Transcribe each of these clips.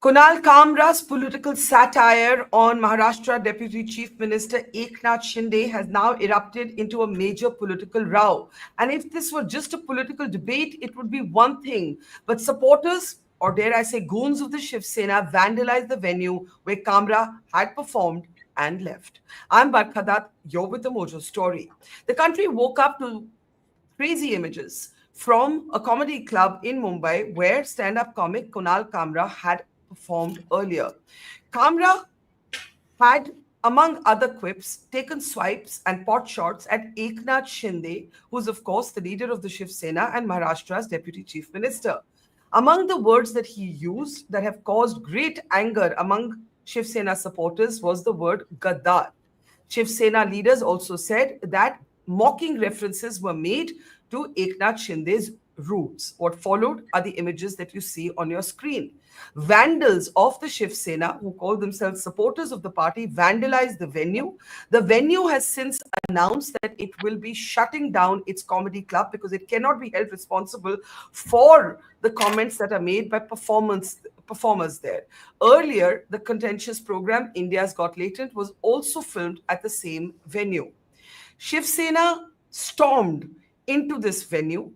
Kunal Kamra's political satire on Maharashtra Deputy Chief Minister Eknath Shinde has now erupted into a major political row. And if this were just a political debate, it would be one thing. But supporters, or dare I say goons of the Shiv Sena, vandalized the venue where Kamra had performed and left. I'm Barkha Dutt, you're with the Mojo story. The country woke up to crazy images from a comedy club in Mumbai where stand-up comic Kunal Kamra had performed earlier. Kamra had, among other quips, taken swipes and pot shots at Eknath Shinde, who's of course the leader of the Shiv Sena and Maharashtra's deputy chief minister. Among the words that he used that have caused great anger among Shiv Sena supporters was the word Gaddar. Shiv Sena leaders also said that mocking references were made to Eknath Shinde's roots. What followed are the images that you see on your screen. Vandals of the Shiv Sena, who call themselves supporters of the party, vandalized the venue. The venue has since announced that it will be shutting down its comedy club because it cannot be held responsible for the comments that are made by performers there. Earlier, the contentious program India's Got Latent was also filmed at the same venue. Shiv Sena stormed into this venue.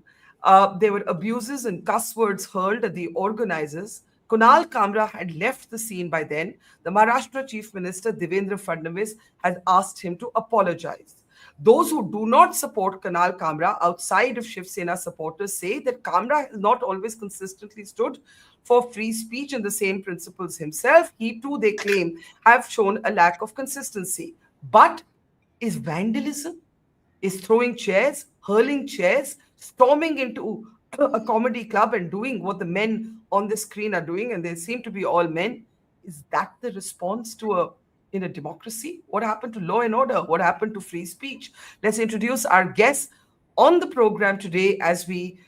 There were abuses and cuss words hurled at the organizers. Kunal Kamra had left the scene by then. The Maharashtra Chief Minister Devendra Fadnavis had asked him to apologize. Those who do not support Kunal Kamra outside of Shiv Sena supporters say that Kamra has not always consistently stood for free speech and the same principles himself. He too, they claim, have shown a lack of consistency. But is vandalism, is throwing chairs, hurling chairs, storming into a comedy club and doing what the men on the screen are doing, and they seem to be all men, is that the response to in a democracy? What happened to law and order? What happened to free speech? Let's introduce our guests on the program today as we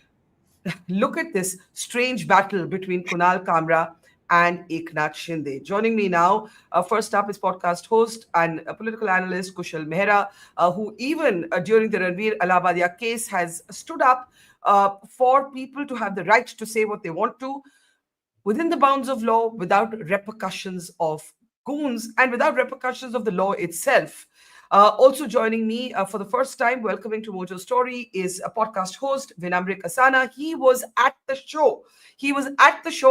look at this strange battle between Kunal Kamra and Eknath Shinde. Joining me now, first up is podcast host and political analyst Kushal Mehra, who even during the Ranveer Allahabadia case has stood up for people to have the right to say what they want to within the bounds of law, without repercussions of goons and without repercussions of the law itself. Also joining me for the first time, welcoming to Mojo Story, is a podcast host, Vinamrik Asana. He was at the show.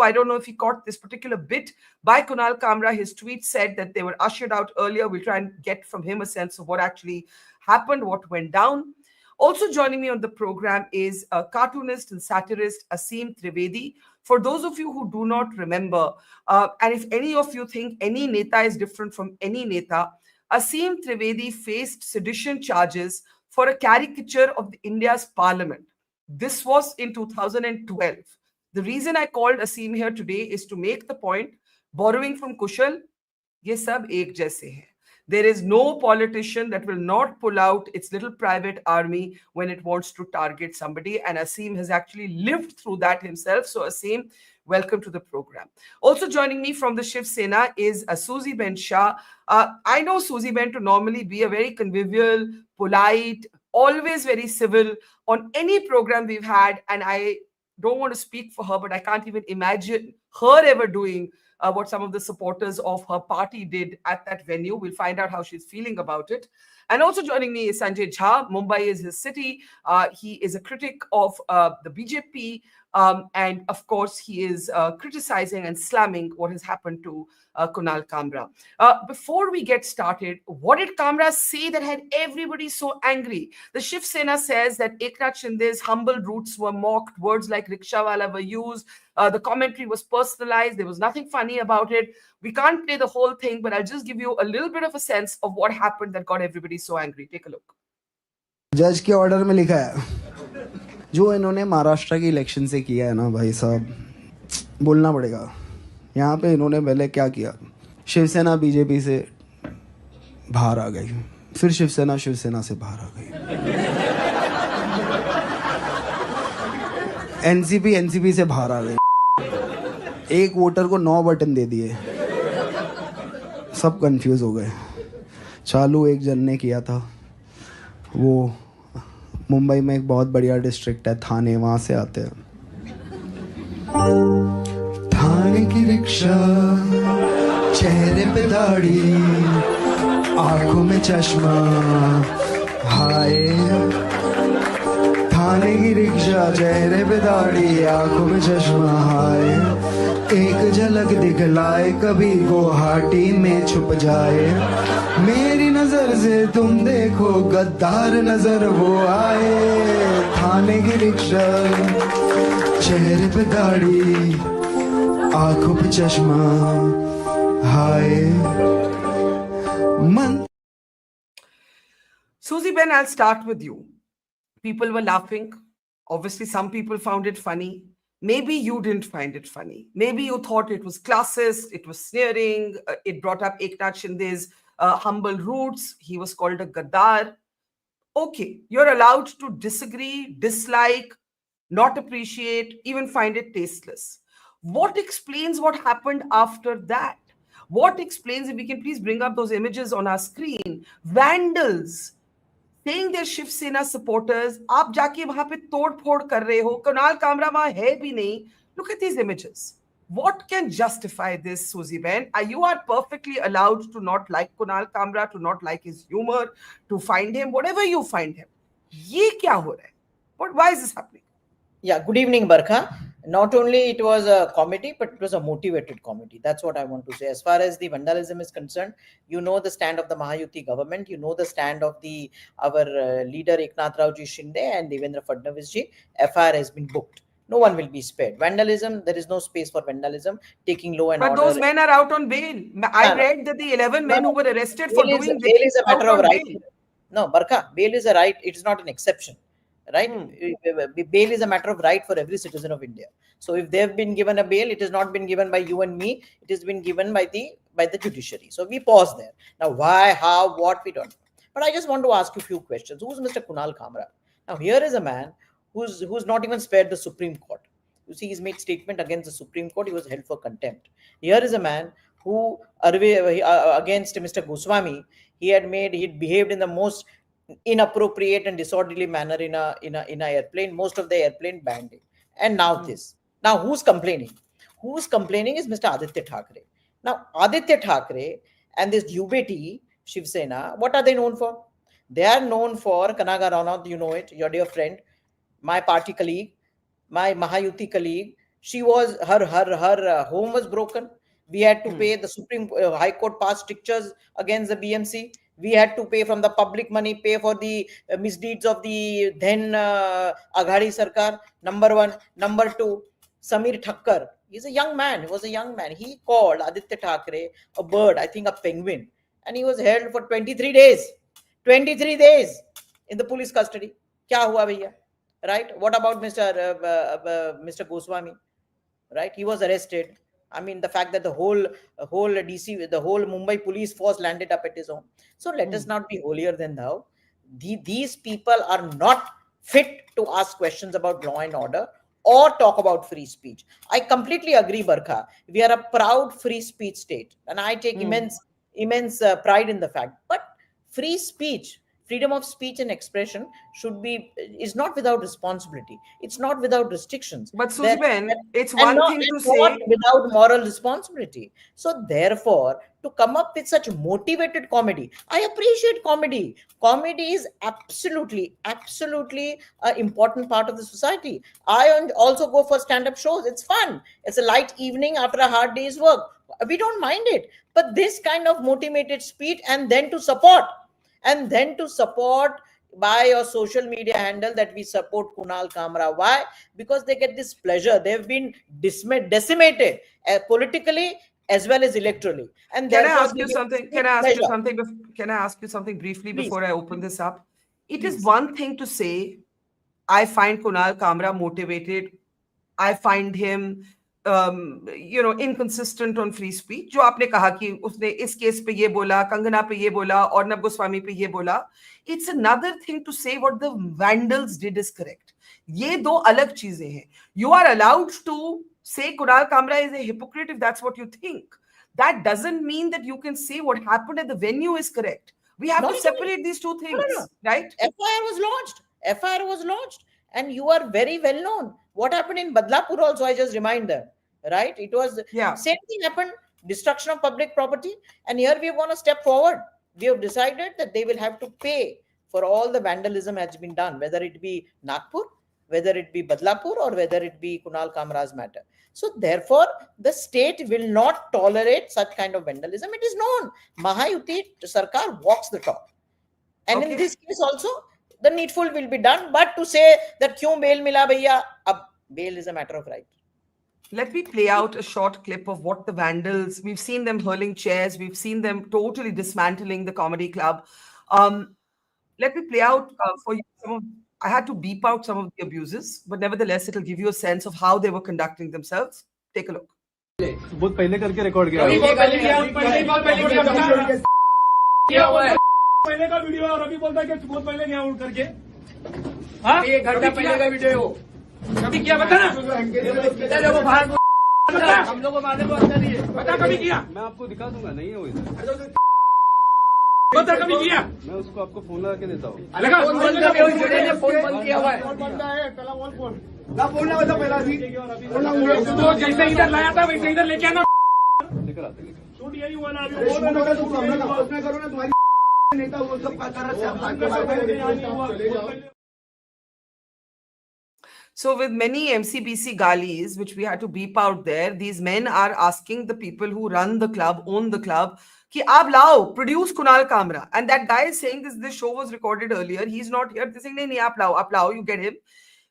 I don't know if he caught this particular bit by Kunal Kamra. His tweet said that they were ushered out earlier. We'll try and get from him a sense of what actually happened, what went down. Also joining me on the program is a cartoonist and satirist, Aseem Trivedi. For those of you who do not remember, and if any of you think any neta is different from any neta, Aseem Trivedi faced sedition charges for a caricature of India's parliament. This was in 2012. The reason I called Aseem here today is to make the point, borrowing from Kushal, ye sab ek jaise hai. There is no politician that will not pull out its little private army when it wants to target somebody. And Aseem has actually lived through that himself. So Aseem, welcome to the program. Also joining me from the Shiv Sena is Susie Ben Shah. I know Susie Ben to normally be a very convivial, polite, always very civil on any program we've had. And I don't want to speak for her, but I can't even imagine her ever doing what some of the supporters of her party did at that venue. We'll find out how she's feeling about it. And also joining me is Sanjay Jha. Mumbai is his city. He is a critic of the BJP. And of course, he is criticizing and slamming what has happened to Kunal Kamra. Before we get started, what did Kamra say that had everybody so angry? The Shiv Sena says that Eknath Shinde's humble roots were mocked. Words like rickshawala were used. The commentary was personalized. There was nothing funny about it. We can't play the whole thing, but I'll just give you a little bit of a sense of what happened that got everybody so angry. Take a look. जज के order में लिखा है जो इन्होंने महाराष्ट्र की election से किया है ना भाई साहब, बोलना पड़ेगा। यहाँ पे इन्होंने पहले क्या किया, शिवसेना बीजेपी से बाहर आ गई, फिर शिवसेना से बाहर आ गई, एनसीपी से बाहर आ गई, एक वोटर को 9 बटन दे दिए, सब कंफ्यूज हो गए। चालू एक जन ने किया था, वो मुंबई में एक बहुत बढ़िया डिस्ट्रिक्ट है थाने, वहाँ से आते हैं। थाने की रिक्शा, चेहरे पे दाढ़ी, आंखों में चश्मा, हाय। थाने की रिक्शा, चेहरे पे दाढ़ी, आंखों में चश्मा, हाय। एक झलक दिखलाए कभी गुवाहाटी में छुप जाए, मेरी नजर से तुम देखो गद्दार नजर वो आए। थाने की रिक्शा, चेहरे पे दाढ़ी, आंखों पे चश्मा, हाय। मन Susie Ben, I'll start with you. People were laughing. Obviously, some people found it funny. Maybe you didn't find it funny. Maybe you thought it was classist, it was sneering, it brought up Eknath Shinde's humble roots. He was called a Gaddar. Okay, you're allowed to disagree, dislike, not appreciate, even find it tasteless. What explains what happened after that? What explains, if we can please bring up those images on our screen, vandals saying they're Shiv Sena supporters, आप जाके वहां पे तोड़ फोड़ कर रहे हो, कुणाल कामरा वहां है भी नहीं. Look at these images. What can justify this, Susie Ben? You are perfectly allowed to not like Kunal Kamra, to not like his humor, to find him, whatever you find him. ये क्या हो रहा है? Why is this happening? Yeah, good evening, Barkha. Not only it was a comedy, but it was a motivated comedy. That's what I want to say. As far as the vandalism is concerned, you know the stand of the Mahayuti government. You know the stand of our leader Eknath Shinde and Devendra Fadnavis ji. FIR has been booked. No one will be spared. Vandalism, there is no space for vandalism. Taking law and But order. those men are out on bail. I read that the 11 men who were arrested for doing this. Bail is a matter of right. No, Barkha, bail is a right. It is not an exception. Right? Bail is a matter of right for every citizen of India. So if they've been given a bail, it has not been given by you and me. It has been given by the judiciary. So we pause there. Now, why, how, what, we don't know. But I just want to ask you a few questions. Who's Mr. Kunal Kamra? Now, here is a man who's not even spared the Supreme Court. You see, he's made statement against the Supreme Court. He was held for contempt. Here is a man who, against Mr. Goswami, he behaved in the most inappropriate and disorderly manner in a airplane. Most of the airplane banned it. And now this. Now who's complaining? Who's complaining is Mr. Aditya Thackeray. Now Aditya Thackeray and this Dubeti Shiv Sena, what are they known for? They are known for Kanaga Ranaut, you know it, your dear friend, my party colleague, my Mahayuti colleague. She was her home was broken. We had to pay. The Supreme High Court passed strictures against the BMC. We had to pay from the public money, pay for the misdeeds of the then Aghadi Sarkar. Number one. Number two, Samir Thakkar. He's a young man. He was a young man. He called Aditya Thackeray a bird, I think a penguin. And he was held for 23 days. 23 days in the police custody. Kya hua bhaiya? Right? What about Mr. Goswami? Right? He was arrested. I mean, the fact that the whole DC, the whole Mumbai police force landed up at his home. So let us not be holier than thou. These people are not fit to ask questions about law and order or talk about free speech. I completely agree, Barkha. We are a proud free speech state, and I take immense pride in the fact. But free speech, freedom of speech and expression is not without responsibility. It's not without restrictions. But Susie Ben, it's one thing to say without moral responsibility. So therefore, to come up with such motivated comedy, I appreciate comedy. Comedy is absolutely an important part of the society. I also go for stand-up shows. It's fun. It's a light evening after a hard day's work. We don't mind it. But this kind of motivated speech, and then to support by your social media handle that we support Kunal Kamra. Why? Because they get this pleasure. They've been decimated politically as well as electorally. And can I ask you something? Can I ask you something briefly before I open this up? It is one thing to say, I find Kunal Kamra motivated. I find him inconsistent on free speech. जो आपने कहा कि उसने इस case पे ये बोला, कंगना पे ये बोला, अर्नब गोस्वामी पे ये बोला. It's another thing to say what the vandals did is correct. ये दो अलग चीजें हैं. You are allowed to say Kunal Kamra is a hypocrite if that's what you think. That doesn't mean that you can say what happened at the venue is correct. We have to separate these two things, right? FIR was launched, and you are very well known. What happened in Badlapur also, I just remind them. right? It was Yeah. same thing happened, destruction of public property, and here we want to step forward. We have decided that they will have to pay for all the vandalism has been done, whether it be Nagpur, whether it be Badlapur, or whether it be Kunal Kamra's matter. So therefore, the state will not tolerate such kind of vandalism. It is known. Mahayuti Sarkar walks the talk. And in Okay. this case also, the needful will be done. But to say that kyun bail mila bhaiya, bail is a matter of right. Let me play out a short clip of what the vandals, we've seen them hurling chairs, we've seen them totally dismantling the comedy club. Let me play out for you some of, I had to beep out some of the abuses, but nevertheless, it'll give you a sense of how they were conducting themselves. Take a look. बहुत पहले करके record किया पहले का video और अभी बोलता है कि बहुत पहले गया हूँ करके हाँ ये घंटा पहले का वीडियो कभी किया बता ना हम लोग को मारने को आता नहीं है बता कभी किया मैं आपको दिखा दूंगा नहीं हो इधर बता कभी किया मैं उसको आपको फोन लगा के देता हूँ फोन बंद किया हुआ है फोन लगा था पहला तो जैसे इधर लाया था वैसे इधर लेके आना लेकर आते शूट यही हुआ ना अभी करो ना तुम्हारी नेता वो सब So with many MCBC galis, which we had to beep out there, these men are asking the people who run the club, own the club, ki aap lao, produce Kunal Kamra. And that guy is saying this show was recorded earlier. He's not here. They're saying, nahi, aap lao, you get him.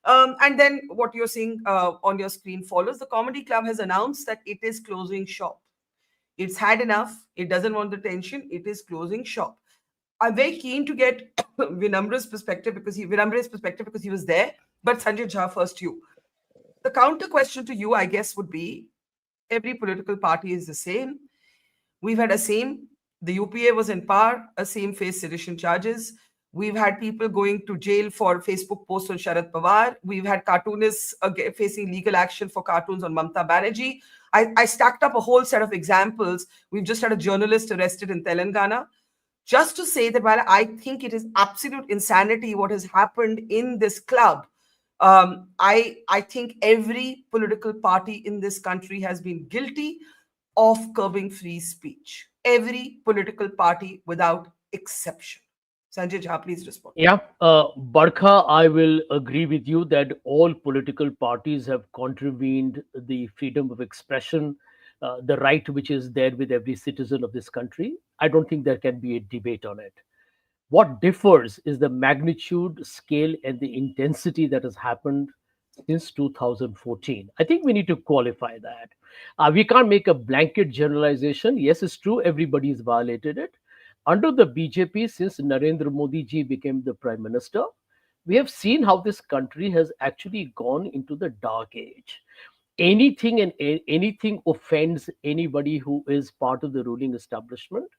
And then what you're seeing on your screen follows. The comedy club has announced that it is closing shop. It's had enough. It doesn't want the tension. It is closing shop. I'm very keen to get Vinamra's perspective because he was there. But Sanjay Jha, first you. The counter question to you, I guess, would be every political party is the same. We've had a same. The UPA was in power. A same faced sedition charges. We've had people going to jail for Facebook posts on Sharad Pawar. We've had cartoonists facing legal action for cartoons on Mamta Banerjee. I stacked up a whole set of examples. We've just had a journalist arrested in Telangana. Just to say that while I think it is absolute insanity what has happened in this club, I think every political party in this country has been guilty of curbing free speech. Every political party without exception. Sanjay Jha, please respond. Yeah, Barkha, I will agree with you that all political parties have contravened the freedom of expression, the right which is there with every citizen of this country. I don't think there can be a debate on it. What differs is the magnitude, scale, and the intensity that has happened since 2014. I think we need to qualify that. We can't make a blanket generalization. Yes, it's true, everybody's violated it. Under the BJP, since Narendra Modi ji became the Prime Minister, we have seen how this country has actually gone into the dark age. Anything offends anybody who is part of the ruling establishment.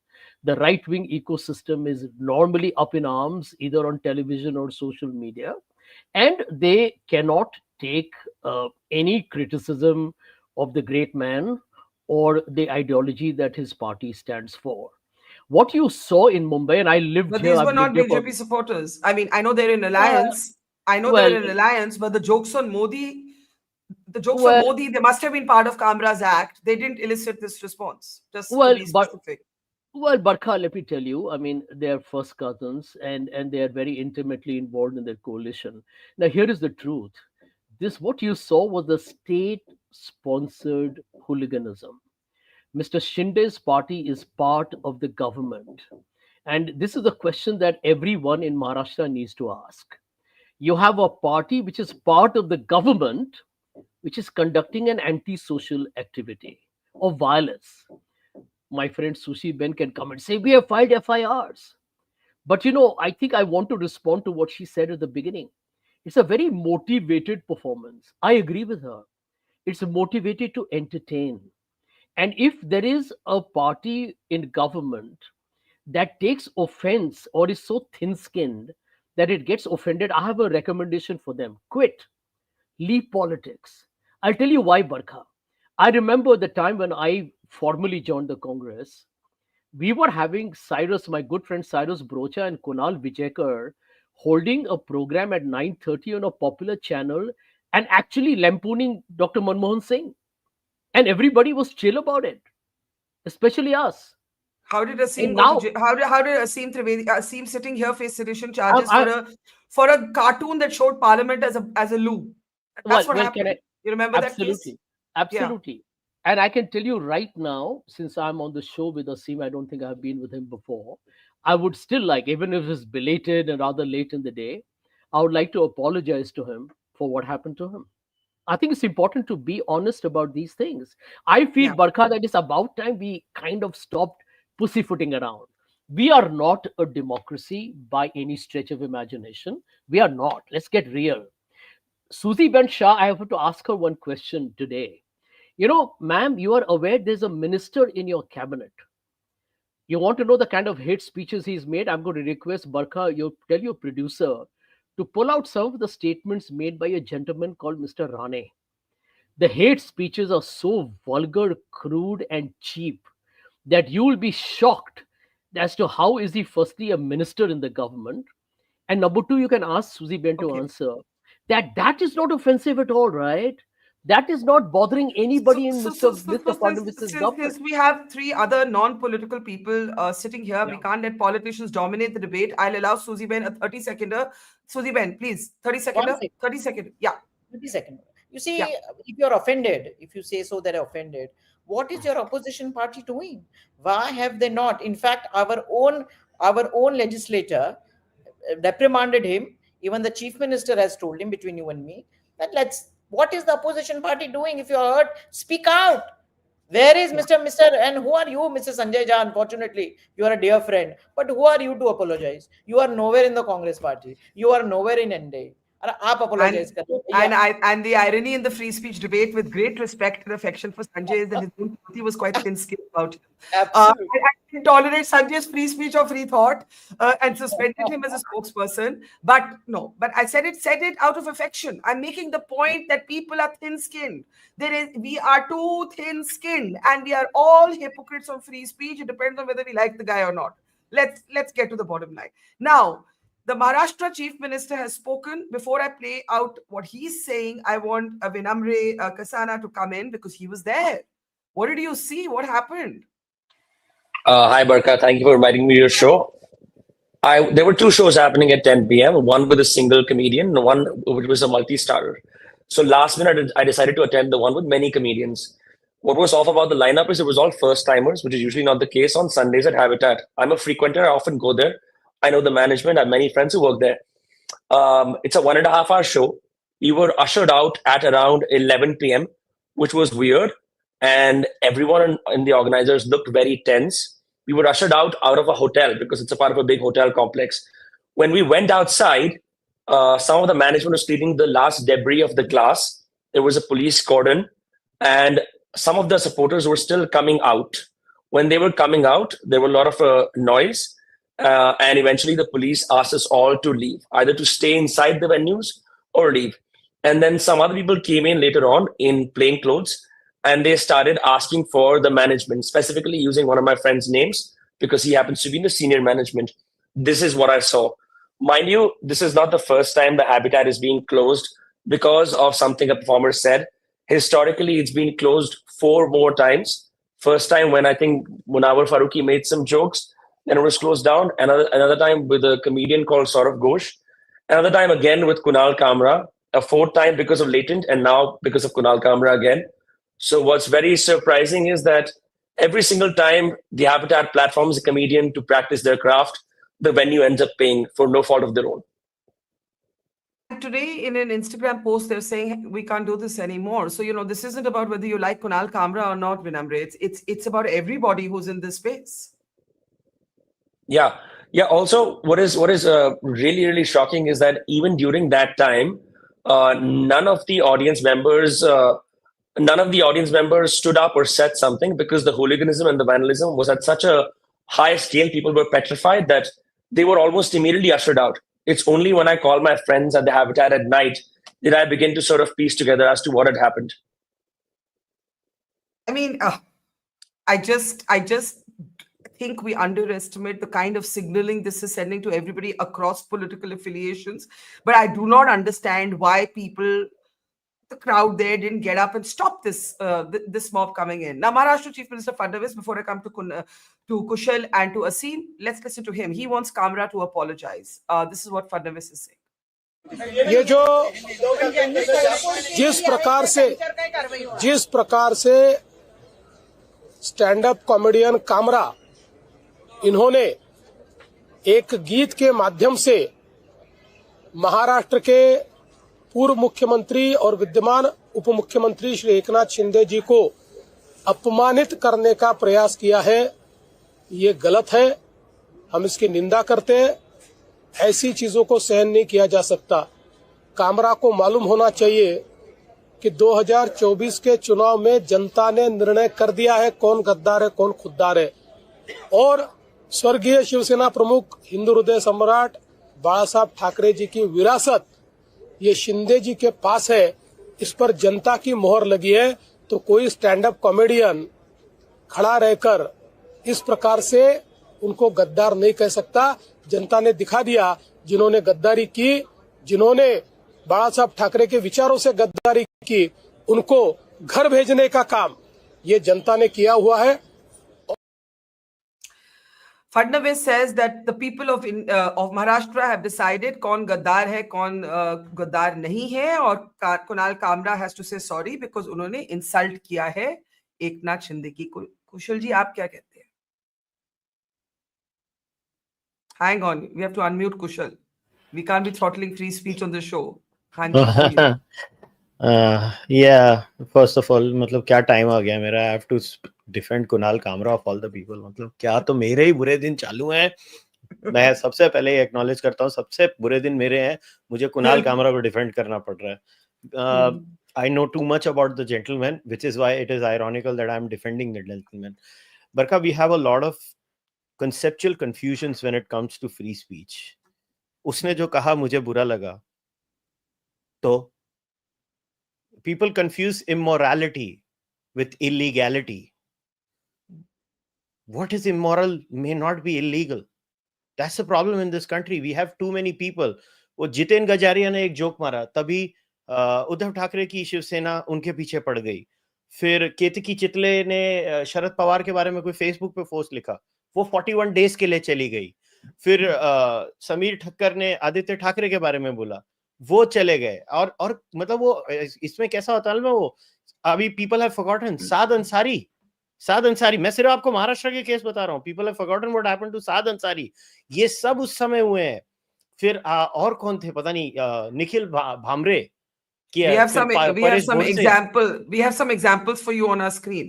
The right-wing ecosystem is normally up in arms, either on television or social media, and they cannot take any criticism of the great man or the ideology that his party stands for. What you saw in Mumbai, and I lived But here. these were not I've lived here BJP supporters. I mean, I know they're in alliance. They're in alliance, but the jokes on Modi, on Modi, they must have been part of Kamra's act. They didn't elicit this response. Just to be specific. Well, Barkha, let me tell you, I mean, they are first cousins and they are very intimately involved in their coalition. Now, here is the truth. What you saw was the state-sponsored hooliganism. Mr. Shinde's party is part of the government. And this is a question that everyone in Maharashtra needs to ask. You have a party which is part of the government, which is conducting an anti-social activity of violence. My friend Sushi Ben can come and say, we have filed FIRs. But I think I want to respond to what she said at the beginning. It's a very motivated performance. I agree with her. It's motivated to entertain. And if there is a party in government that takes offense or is so thin-skinned that it gets offended, I have a recommendation for them. Quit. Leave politics. I'll tell you why, Barkha. I remember the time when I formally joined the Congress. We were having my good friend Cyrus Brocha and Kunal Vijekar holding a program at 9:30 on a popular channel and actually lampooning Dr. Manmohan Singh. and everybody was chill about it, especially us. How did Asim And go to now, jail? How did Asim Trivedi, Asim sitting here face sedition I, charges I for a cartoon that showed Parliament as a loo? That's what well, can happened. I? You remember that case? Absolutely, Yeah. absolutely. And I can tell you right now, since I'm on the show with Asim, I don't think I've been with him before. I would still like, even if it's belated and rather late in the day, I would like to apologize to him for what happened to him. I think it's important to be honest about these things. I feel, Yeah. Barkha, that it's about time we kind of stopped pussyfooting around. We are not a democracy by any stretch of imagination. We are not. Let's get real. Susie Ben Shah, I have to ask her one question today. You know, ma'am, you are aware there's a minister in your cabinet. You want to know the kind of hate speeches he's made? I'm going to request Barkha, you tell your producer to pull out some of the statements made by a gentleman called Mr. Rane. The hate speeches are so vulgar, crude, and cheap that you will be shocked as to how is he firstly a minister in the government, and number two, you can ask Susie Ben to Okay. answer that is not offensive at all, right? That is not bothering So, anybody in so, so, so, Mr. so Fadnavis's government. since we have three other non-political people sitting here, we Yeah. can't let politicians dominate the debate. I'll allow Susie Ben a 30-seconder. Susie Ben, please, 30-seconder, 1 second. 30-second. Yeah, 30 seconds. You yeah. see, if you're offended, if you say so that are offended, what is your opposition party doing? Why have they not? In fact, our own legislator reprimanded him. Even the chief minister has told him, between you and me, that let's. What is the opposition party doing? If you're hurt, speak out. Where is Mr. And who are you, Mr. Sanjay Jha? Unfortunately, you are a dear friend. But who are you to apologize? You are nowhere in the Congress party. You are nowhere in NDA. अरे आप apologize And कर रहे हो and भैया. and the irony in the free speech debate, with great respect and affection for Sanjay, is that his own party was quite thin-skinned about him. Absolutely. I didn't tolerate Sanjay's free speech or free thought and suspended him as a spokesperson. But no, but I said it out of affection. I'm making the point that people are thin-skinned. We are too thin-skinned, and we are all hypocrites on free speech. It depends on whether we like the guy or not. Let's get to the bottom line now. The Maharashtra chief minister has spoken. Before I play out what he's saying, I want Vinamre Kasana to come in because he was there. What did you see? What happened? Hi, Barkha. Thank you for inviting me to your show. There were two shows happening at 10 p.m. One with a single comedian, and one which was a multi-starrer. So last minute, I decided to attend the one with many comedians. What was off about the lineup is it was all first-timers, which is usually not the case on Sundays at Habitat. I'm a frequenter. I often go there. I know the management. I have many friends who work there. It's a 1.5 hour show. We were ushered out at around 11 p.m., which was weird. And everyone in the organizers looked very tense. We were ushered out of a hotel because it's a part of a big hotel complex. When we went outside, some of the management was cleaning the last debris of the glass. There was a police cordon, and some of the supporters were still coming out. When they were coming out, there were a lot of noise. And eventually the police asked us all to leave, either to stay inside the venues or leave. And then some other people came in later on in plain clothes, and they started asking for the management, specifically using one of my friend's names because he happens to be in the senior management. This is what I saw. Mind you, this is not the first time the Habitat is being closed because of something a performer said. Historically, it's been closed 4 more times. First time when I think Munawar Farooqi made some jokes, then it was closed down. Another time with a comedian called Saurav Ghosh. Another time again with Kunal Kamra. A fourth time because of Latent, and now because of Kunal Kamra again. So what's very surprising is that every single time the Habitat platforms a comedian to practice their craft, the venue ends up paying for no fault of their own. And today, in an Instagram post, they're saying we can't do this anymore. So this isn't about whether you like Kunal Kamra or not, Vinamre. It's about everybody who's in this space. Yeah. Also, what is really, really shocking is that even during that time, none of the audience members stood up or said something because the hooliganism and the vandalism was at such a high scale. People were petrified that they were almost immediately ushered out. It's only when I call my friends at the Habitat at night did I begin to sort of piece together as to what had happened. I mean, I just think we underestimate the kind of signaling this is sending to everybody across political affiliations. But I do not understand why people the crowd there didn't get up and stop this this mob coming in. Now, Maharashtra Chief Minister Fadnavis, before I come to Kushal and to Asim, let's listen to him. He wants Kamra to apologize. This is what Fadnavis is saying. ये जो जिस प्रकार से stand up comedian Kamra इन्होंने एक गीत के माध्यम से महाराष्ट्र के पूर्व मुख्यमंत्री और विद्यमान उप मुख्यमंत्री श्री एकनाथ शिंदे जी को अपमानित करने का प्रयास किया है, ये गलत है। हम इसकी निंदा करते हैं। ऐसी चीजों को सहन नहीं किया जा सकता। कामरा को मालूम होना चाहिए कि 2024 के चुनाव में जनता ने निर्णय कर दिया है कौन गद्दार है कौन खुद्दार है, और स्वर्गीय शिवसेना प्रमुख हिंदू हृदय सम्राट बाला साहब ठाकरे जी की विरासत ये शिंदे जी के पास है। इस पर जनता की मोहर लगी है। तो कोई स्टैंड अप कॉमेडियन खड़ा रहकर इस प्रकार से उनको गद्दार नहीं कह सकता। जनता ने दिखा दिया, जिन्होंने गद्दारी की, जिन्होंने बाला साहब ठाकरे के विचारों से गद्दारी की, उनको घर भेजने का काम ये जनता ने किया हुआ है। Fadnavis says that the people of Maharashtra have decided कौन गद्दार है कौन गद्दार नहीं है, और Kunal Kamra has to say sorry because उन्होंने insult किया है एकनाथ शिंदे की। कुशल जी, आप क्या कहते हैं? Hang on, we have to unmute Kushal. We can't be throttling free speech on the show. Yeah, first of all, मतलब क्या टाइम आ गया मेरा। I have to defend Kunal Kamra of all the people। मतलब क्या तो मेरे ही बुरे दिन चालू हैं। मैं सबसे पहले एक्नॉलेज करता हूँ, सबसे बुरे दिन मेरे हैं, मुझे कुणाल कामरा को डिफेंड करना पड़ रहा है। I know too much about the gentleman, which is why it is ironical that I am defending the gentleman. Barkha, we have a lot of conceptual confusions when it comes to free speech. उसने जो कहा मुझे बुरा लगा, तो people confuse immorality with illegality. What is immoral may not be illegal. That's the problem in this country. We have too many people. वो जितेन गजारिया ने एक जोक मारा, तभी उद्धव ठाकरे की शिवसेना उनके पीछे पड़ गई। फिर केतकी चितले ने शरद पवार के बारे में कोई फेसबुक पे पोस्ट लिखा, वो 41 डेज के लिए चली गई। फिर समीर ठक्कर ने आदित्य ठाकरे के बारे में बोला, वो चले गए। और मतलब वो इसमें कैसा होता है ना, वो अभी people have forgotten Saad Ansari. मैं सिर्फ आपको महाराष्ट्र के केस बता रहा हूँ। People have forgotten what happened to Saad Ansari. ये सब उस समय हुए हैं। फिर और कौन थे पता नहीं, Nikhil Bhamre. We have some examples for you on our screen,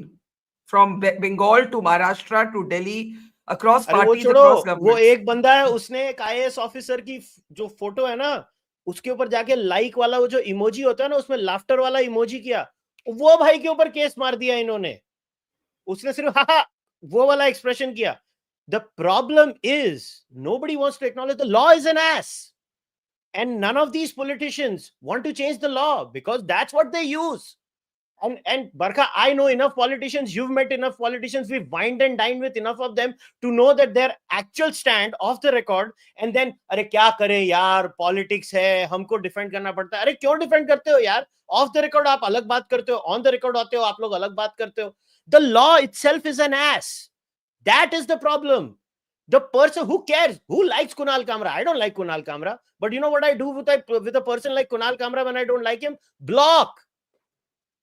from Bengal to Maharashtra to Delhi, across parties, across governments. वो एक बंदा है, उसने एक IAS ऑफिसर की जो फोटो है ना, उसके ऊपर जाके लाइक वाला वो जो इमोजी होता है ना, उसमें लाफ्टर वाला इमोजी किया, वो भाई के ऊपर केस मार दिया इन्होंने। उसने सिर्फ हा वो वाला एक्सप्रेशन किया। The problem is nobody wants to acknowledge the law is an ass. And none of these politicians want to change the law because that's what they use. And Barkha, I know enough politicians, you've met enough politicians, we've wined and dined with enough of them to know that their actual stand off the record, and then, अरे क्या करें यार, politics है, हमको defend करना पड़ता है। अरे क्यों defend करते हो यार? Off the record आप अलग बात करते हो, on the record आते हो आप लोग अलग बात करते हो। The law itself is an ass. That is the problem. The person who cares, who likes Kunal Kamra? I don't like Kunal Kamra, but you know what I do with a person like Kunal Kamra when I don't like him? Block.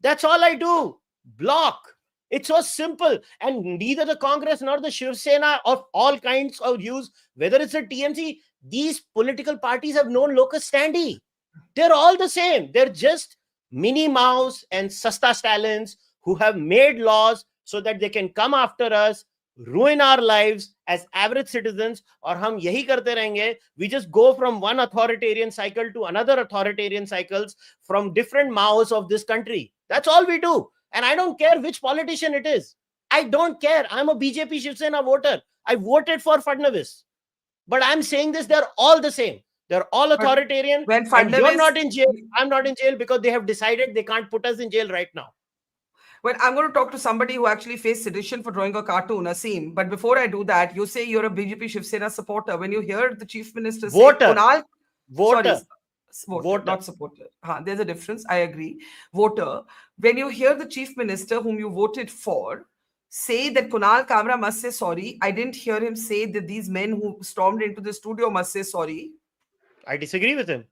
That's all I do. Block. It's so simple. And neither the Congress nor the Shiv Sena of all kinds of views, whether it's a TMC, these political parties have no locus standi. They're all the same. They're just mini Maos and Sasta Stalins who have made laws so that they can come after us, ruin our lives as average citizens, और हम यही करते रहेंगे. We just go from one authoritarian cycle to another authoritarian cycles from different Maos of this country. That's all we do. And I don't care which politician it is. I don't care. I'm a BJP Shiv Sena voter. I voted for Fadnavis. But I'm saying this, they're all the same. They're all authoritarian. And you're not in jail. I'm not in jail because they have decided they can't put us in jail right now. Well, I'm going to talk to somebody who actually faced sedition for drawing a cartoon, Asim. But before I do that, you say you're a BJP Shiv Sena supporter. When you hear the Chief Minister say, Voter. Kunal, Voter. Voter, not supporter. There's a difference. I agree. Voter. When you hear the chief minister whom you voted for say that Kunal Kamra must say sorry, I didn't hear him say that these men who stormed into the studio must say sorry. I disagree with him.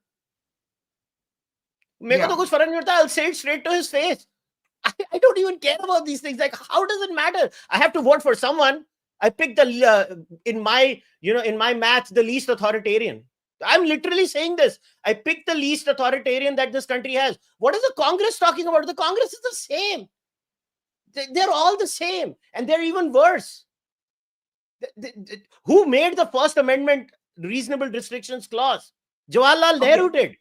मेरे को तो कुछ फर्क नहीं पड़ता. I'll say it straight to his face. I don't even care about these things. Like, how does it matter? I have to vote for someone. I picked in my math, the least authoritarian. I'm literally saying this. I picked the least authoritarian that this country has. What is the Congress talking about? The Congress is the same. They're all the same. And they're even worse. Who made the First Amendment reasonable restrictions clause? Jawaharlal Nehru did.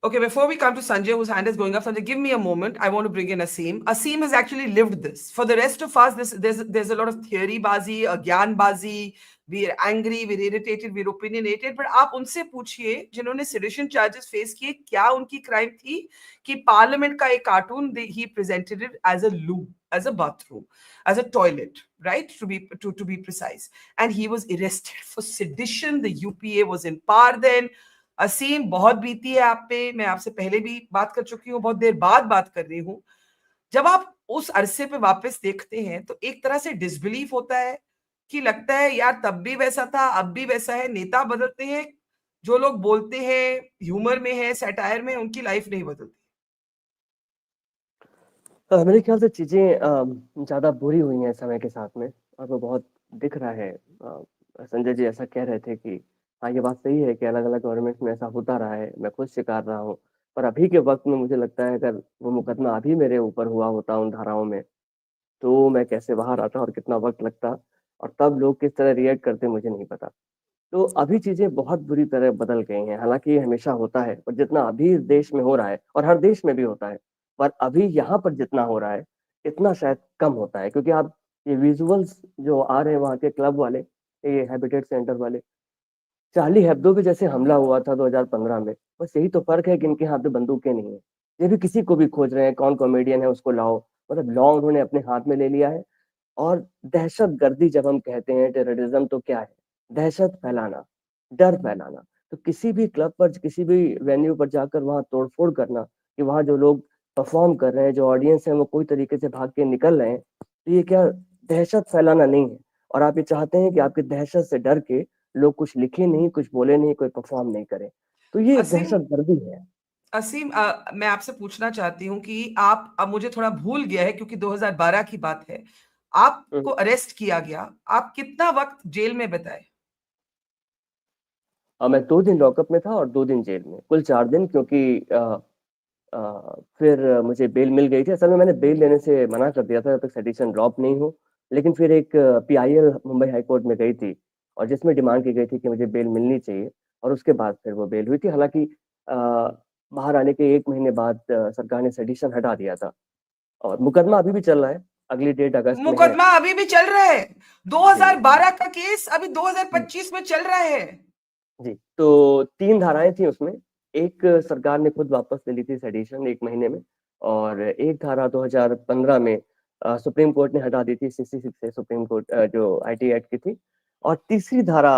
Okay, before we come to Sanjay, whose hand is going up, Sanjay, give me a moment. I want to bring in Asim. Asim has actually lived this. For the rest of us, there's a lot of theory bazi, gyan bazi. We're angry, we're irritated, we're opinionated. But आप उनसे पूछिए जिन्होंने sedition charges face किए, क्या उनकी crime थी कि Parliament का एक cartoon he presented it as a loo, as a bathroom, as a toilet, right? To be precise, and he was arrested for sedition. The UPA was in power then. असीम, बहुत बीती है आप पे. मैं आपसे पहले भी बात कर चुकी हूँ, बहुत देर बाद बात कर रही हूँ. जब आप उस अरसे पे वापस देखते हैं तो एक तरह से डिसबिलीफ होता है कि लगता है यार तब भी वैसा था, अब भी वैसा है. नेता बदलते हैं, जो लोग बोलते हैं, ह्यूमर में है, सैटायर में, उनकी लाइफ नहीं बदलती. मेरे ख्याल से चीजें ज्यादा बुरी हुई हैं समय के साथ में, और वो बहुत दिख रहा है. संजय जी ऐसा कह रहे थे कि हाँ, ये बात सही है कि अलग अलग गवर्नमेंट में ऐसा होता रहा है, मैं खुद शिकार रहा हूँ. पर अभी के वक्त में मुझे लगता है अगर वो मुकदमा अभी मेरे ऊपर हुआ होता उन धाराओं में, तो मैं कैसे बाहर आता और कितना वक्त लगता, और तब लोग किस तरह रिएक्ट करते मुझे नहीं पता. तो अभी चीजें बहुत बुरी तरह बदल गई हैं. हालांकि ये हमेशा होता है, पर जितना अभी इस देश में हो रहा है, और हर देश में भी होता है, पर अभी यहाँ पर जितना हो रहा है इतना शायद कम होता है. क्योंकि आप ये विजुअल्स जो आ रहे हैं वहाँ के क्लब वाले, ये हैबिटेट सेंटर वाले, चार्ली हेब्दो पे जैसे हमला हुआ था 2015 में, बस यही तो फर्क है कि इनके हाथ में बंदूकें नहीं है. ये भी किसी को भी खोज रहे हैं, कौन कॉमेडियन है उसको लाओ. मतलब लॉ उन्होंने अपने हाथ में ले लिया है. और दहशत गर्दी जब हम कहते हैं, टेररिज्म तो क्या है? दहशत फैलाना, डर फैलाना. तो किसी भी क्लब पर, किसी भी वेन्यू पर जाकर वहाँ तोड़फोड़ करना, कि वहाँ जो लोग परफॉर्म कर रहे हैं, जो ऑडियंस है, वो कोई तरीके से भाग के निकल रहे हैं, तो ये क्या दहशत फैलाना नहीं है? और आप ये चाहते हैं कि आपकी दहशत से डर के लोग कुछ लिखे नहीं, कुछ बोले नहीं, कोई परफॉर्म नहीं करे. तो ये दहशत गर्दी है. असीम, मैं आपसे पूछना चाहती हूँ कि आप, अब मुझे थोड़ा भूल गया है क्योंकि 2012 की बात है, आपको अरेस्ट किया गया, आप कितना वक्त जेल में बिताए? मैं 2 दिन लॉकअप में था और 2 दिन जेल में, कुल 4 दिन. क्योंकि फिर मुझे बेल मिल गई थी. असल में मैंने बेल लेने से मना कर दिया था जब तक सेडिशन ड्रॉप नहीं हो. लेकिन फिर एक PIL मुंबई हाई कोर्ट में गई थी, और जिसमें डिमांड की गई थी कि मुझे बेल मिलनी चाहिए, और उसके बाद फिर वो बेल हुई थी. हालांकि बाहर आने के 1 महीने बाद सरकार ने सेडिशन हटा दिया था, और मुकदमा अभी भी चल रहा है. अगली डेट अगस्त में है. मुकदमा अभी भी चल रहा है? 2012 का केस अभी 2025 में चल रहा है जी. तो 3 धाराएं थी उसमें. एक सरकार ने खुद वापस ले ली थी सेडिशन 1 महीने में, और एक धारा 2015 में सुप्रीम कोर्ट ने हटा दी थी, 66 से सुप्रीम कोर्ट जो IT एक्ट की थी. और तीसरी धारा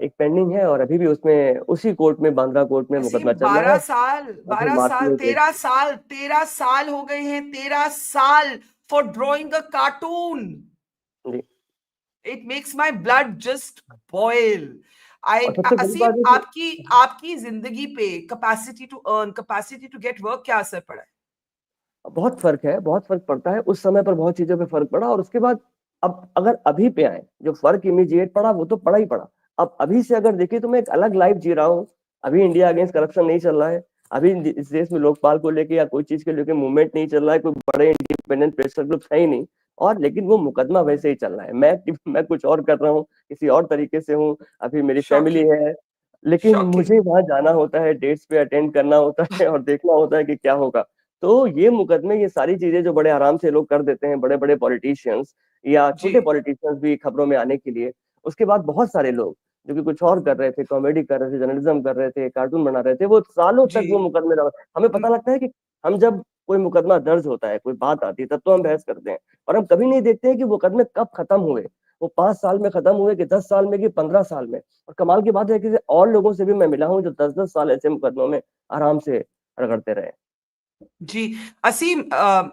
एक पेंडिंग है, और अभी भी उसमें उसी कोर्ट में, बांद्रा कोर्ट में मुकदमा चल रहा है. 12 साल 13 साल हो गए हैं. 13 साल for drawing a cartoon. It makes my blood just boil. Aseem, आपकी जिंदगी पे capacity to earn, capacity to get work, क्या असर पड़ा है? बहुत फर्क है, बहुत फर्क पड़ता है. उस समय पर बहुत चीजों पे फर्क पड़ा, और उसके बाद अब अगर अभी पे आए, जो फर्क इमीडिएट पड़ा वो तो पड़ा ही पड़ा. अब अभी से अगर देखिए तो मैं एक अलग लाइफ जी रहा हूँ. अभी इंडिया अगेंस्ट करप्शन नहीं चल रहा है. अभी इस देश में लोकपाल को लेके या कोई चीज के लेके मूवमेंट नहीं चल रहा है. कोई बड़े इंडिपेंडेंट प्रेशर ग्रुप है ही नहीं. और लेकिन वो मुकदमा वैसे ही चल रहा है. मैं कुछ और कर रहा हूँ, किसी और तरीके से हूँ. अभी मेरी फैमिली है, लेकिन मुझे वहां जाना होता है, डेट्स पे अटेंड करना होता है, और देखना होता है कि क्या होगा. तो ये मुकदमे, ये सारी चीजें जो बड़े आराम से लोग कर देते हैं, बड़े बड़े पॉलिटिशियंस या छोटे पॉलिटिशियंस भी खबरों में आने के लिए, उसके बाद बहुत सारे लोग जो कि कुछ और कर रहे थे, कॉमेडी कर रहे थे, जर्नलिज्म कर रहे थे, कार्टून बना रहे थे, वो सालों तक वो मुकदमे. हमें पता लगता है कि हम जब कोई मुकदमा दर्ज होता है, कोई बात आती है, तब तो हम बहस करते हैं, और हम कभी नहीं देखते हैं कि मुकदमे कब खत्म हुए. वो 5 साल में खत्म हुए कि 10 साल में कि 15 साल में। और कमाल की बात है कि और लोगों से भी मैं मिला हूँ जो 10-10 साल ऐसे मुकदमों में आराम से रगड़ते रहे। जी असीम,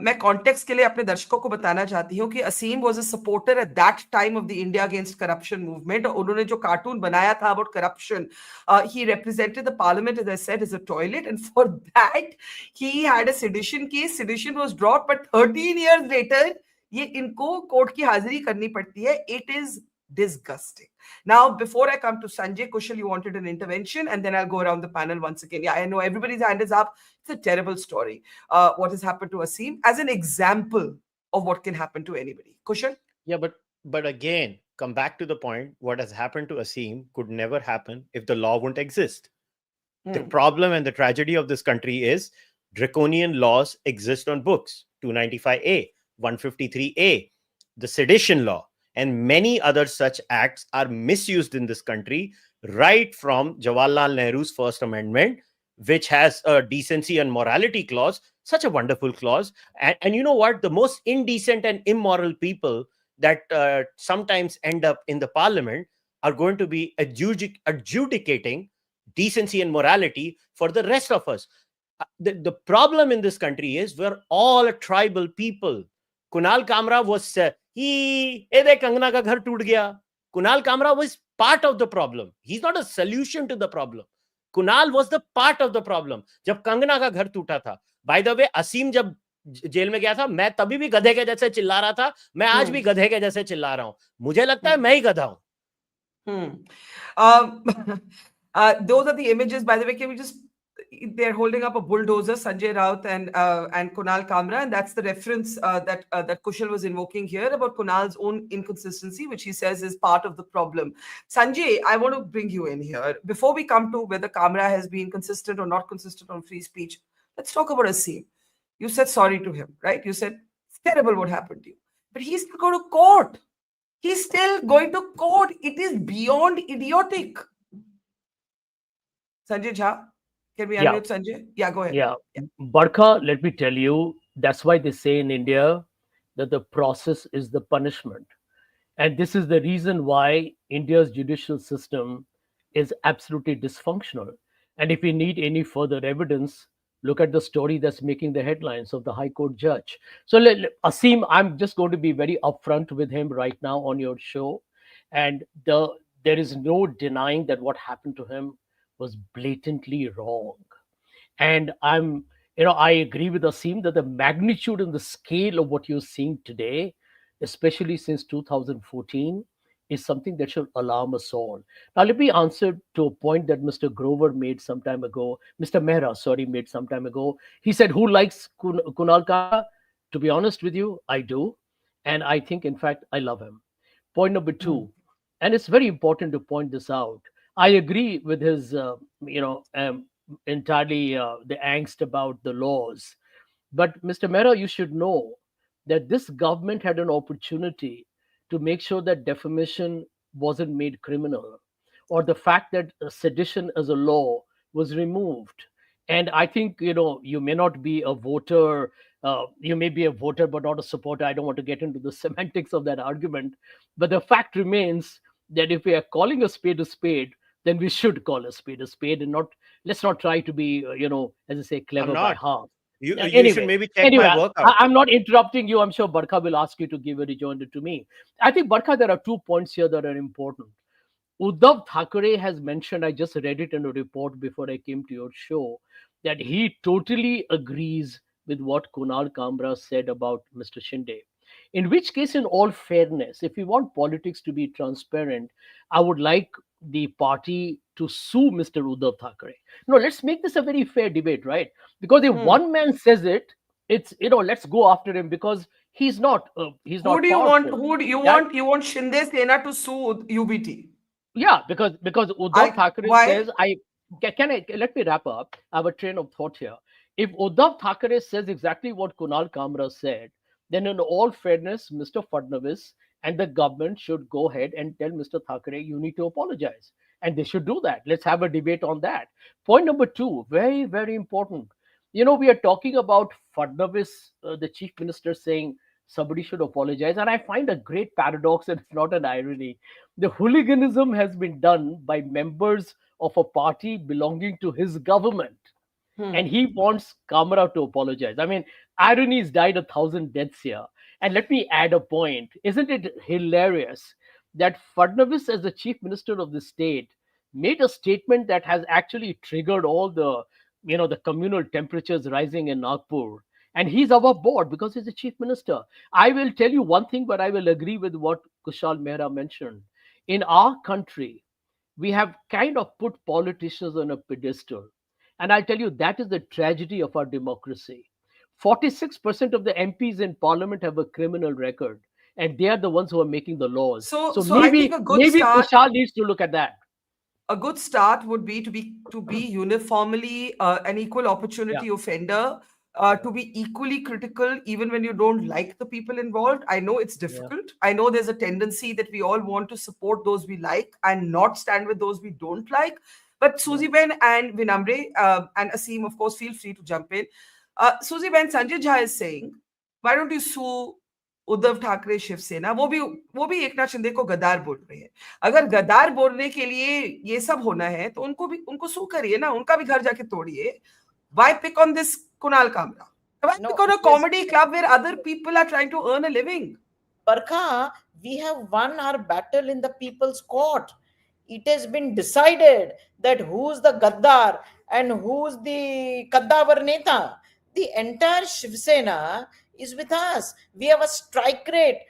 मैं कॉन्टेक्स्ट के लिए अपने दर्शकों को बताना चाहती हूँ कि Aseem was a supporter at that time of the India against corruption movement. उन्होंने जो कार्टून बनाया था about corruption, he represented the parliament as I said as a toilet, and for that he had a sedition case. Sedition was dropped, but 13 years later ये इनको court की हाजिरी करनी पड़ती है। It is disgusting. Now, before I come to Sanjay, Kushal, you wanted an intervention, and then I'll go around the panel once again. Yeah, I know everybody's hand is up. It's a terrible story. What has happened to Asim as an example of what can happen to anybody. Kushal? Yeah, but again, come back to the point. What has happened to Asim could never happen if the law wouldn't exist. The problem and the tragedy of this country is draconian laws exist on books. 295A, 153A, the sedition law, and many other such acts are misused in this country, right from Jawaharlal Nehru's First Amendment, which has a decency and morality clause, such a wonderful clause. And you know what? The most indecent and immoral people that sometimes end up in the parliament are going to be adjudicating decency and morality for the rest of us. The problem in this country is we're all a tribal people. Kunal Kamra was Kangana ka ghar toot gaya. Kunal Kamra was part of the problem. He's not a solution to the problem. Kunal was the part of the problem. जब कंगना का घर टूटा था, by the way, असीम जब jail में गया था, मैं तभी भी गधे के जैसे चिल्ला रहा था, मैं आज भी गधे के जैसे चिल्ला रहा हूं। मुझे लगता है मैं ही गधा हूं। Those are the images, by the way. Can we just, they're holding up a bulldozer, Sanjay Raut and Kunal Kamra, and that's the reference that Kushal was invoking here about Kunal's own inconsistency, which he says is part of the problem. Sanjay, I want to bring you in here. Before we come to whether Kamra has been consistent or not consistent on free speech, let's talk about Asim. You said sorry to him, right? You said it's terrible what happened to you. But he's still going to court. He's still going to court. It is beyond idiotic. Sanjay Jha, can we unmute Sanjay? Yeah, go ahead. Yeah. Barkha, let me tell you, that's why they say in India that the process is the punishment. And this is the reason why India's judicial system is absolutely dysfunctional. And if we need any further evidence, look at the story that's making the headlines of the High Court judge. So, Asim, I'm just going to be very upfront with him right now on your show. And there is no denying that what happened to him was blatantly wrong. And I agree with Asim that the magnitude and the scale of what you're seeing today, especially since 2014, is something that should alarm us all. Now, let me answer to a point that Mr. Grover made some time ago. Mr. Mehra, sorry, made some time ago. He said, who likes Kunal Kamra? To be honest with you, I do. And I think, in fact, I love him. Point number two, and it's very important to point this out. I agree with his, entirely the angst about the laws. But Mr. Mehra, you should know that this government had an opportunity to make sure that defamation wasn't made criminal, or the fact that sedition as a law was removed. And I think, you may not be a voter, you may be a voter but not a supporter. I don't want to get into the semantics of that argument. But the fact remains that if we are calling a spade, then we should call a spade, and let's not try to be, as I say, clever by half. You should maybe check my work out. I'm not interrupting you. I'm sure Barkha will ask you to give a rejoinder to me. I think, Barkha, there are 2 points here that are important. Uddhav Thackeray has mentioned, I just read it in a report before I came to your show, that he totally agrees with what Kunal Kamra said about Mr. Shinde. In which case, in all fairness, if we want politics to be transparent, I would like the party to sue Mr. Uddhav Thackeray. No, let's make this a very fair debate, right? Because if one man says it, it's, let's go after him because he's not. He's not. Who do you want? Who do you want? You want Shinde Sena to sue UBT? Yeah, because Uddhav Thackeray says, let me wrap up. I have a train of thought here. If Uddhav Thackeray says exactly what Kunal Kamra said, then in all fairness, Mr. Fadnavis and the government should go ahead and tell Mr. Thackeray, you need to apologize. And they should do that. Let's have a debate on that. Point number 2, very, very important. We are talking about Fadnavis, the chief minister, saying somebody should apologize. And I find a great paradox, and it's not an irony. The hooliganism has been done by members of a party belonging to his government. And he wants Kamra to apologize. I mean, irony's died 1,000 deaths here. And let me add a point. Isn't it hilarious that Fadnavis, as the chief minister of the state, made a statement that has actually triggered all the, the communal temperatures rising in Nagpur? And he's above board because he's the chief minister. I will tell you one thing, but I will agree with what Kushal Mehra mentioned. In our country, we have kind of put politicians on a pedestal. And I'll tell you, that is the tragedy of our democracy. 46% of the MPs in parliament have a criminal record, and they are the ones who are making the laws. So I maybe, think a good maybe start, Kushal needs to look at that. A good start would be to be uniformly an equal opportunity offender, to be equally critical even when you don't like the people involved. I know it's difficult. I know there's a tendency that we all want to support those we like and not stand with those we don't like. But Susie Ben and Vinamre and Asim, of course, feel free to jump in. Susie Ben, Sanjay Jha is saying, why don't you sue Uddhav Thackeray Shiv सेना? वो भी एकनाथ शिंदे को गद्दार बोल रहे हैं. अगर गद्दार बोलने के लिए ये सब होना है तो उनको सू करिए ना, उनका भी घर जाके तोड़िए. Why pick on this Kunal Kamra? Why pick on a comedy club where other people are trying to earn a living? Barkha, we have won our battle in the people's court. It has been decided that who's the Gaddar and who's the Kaddavar Neta. The entire Shiv Sena is with us. We have a strike rate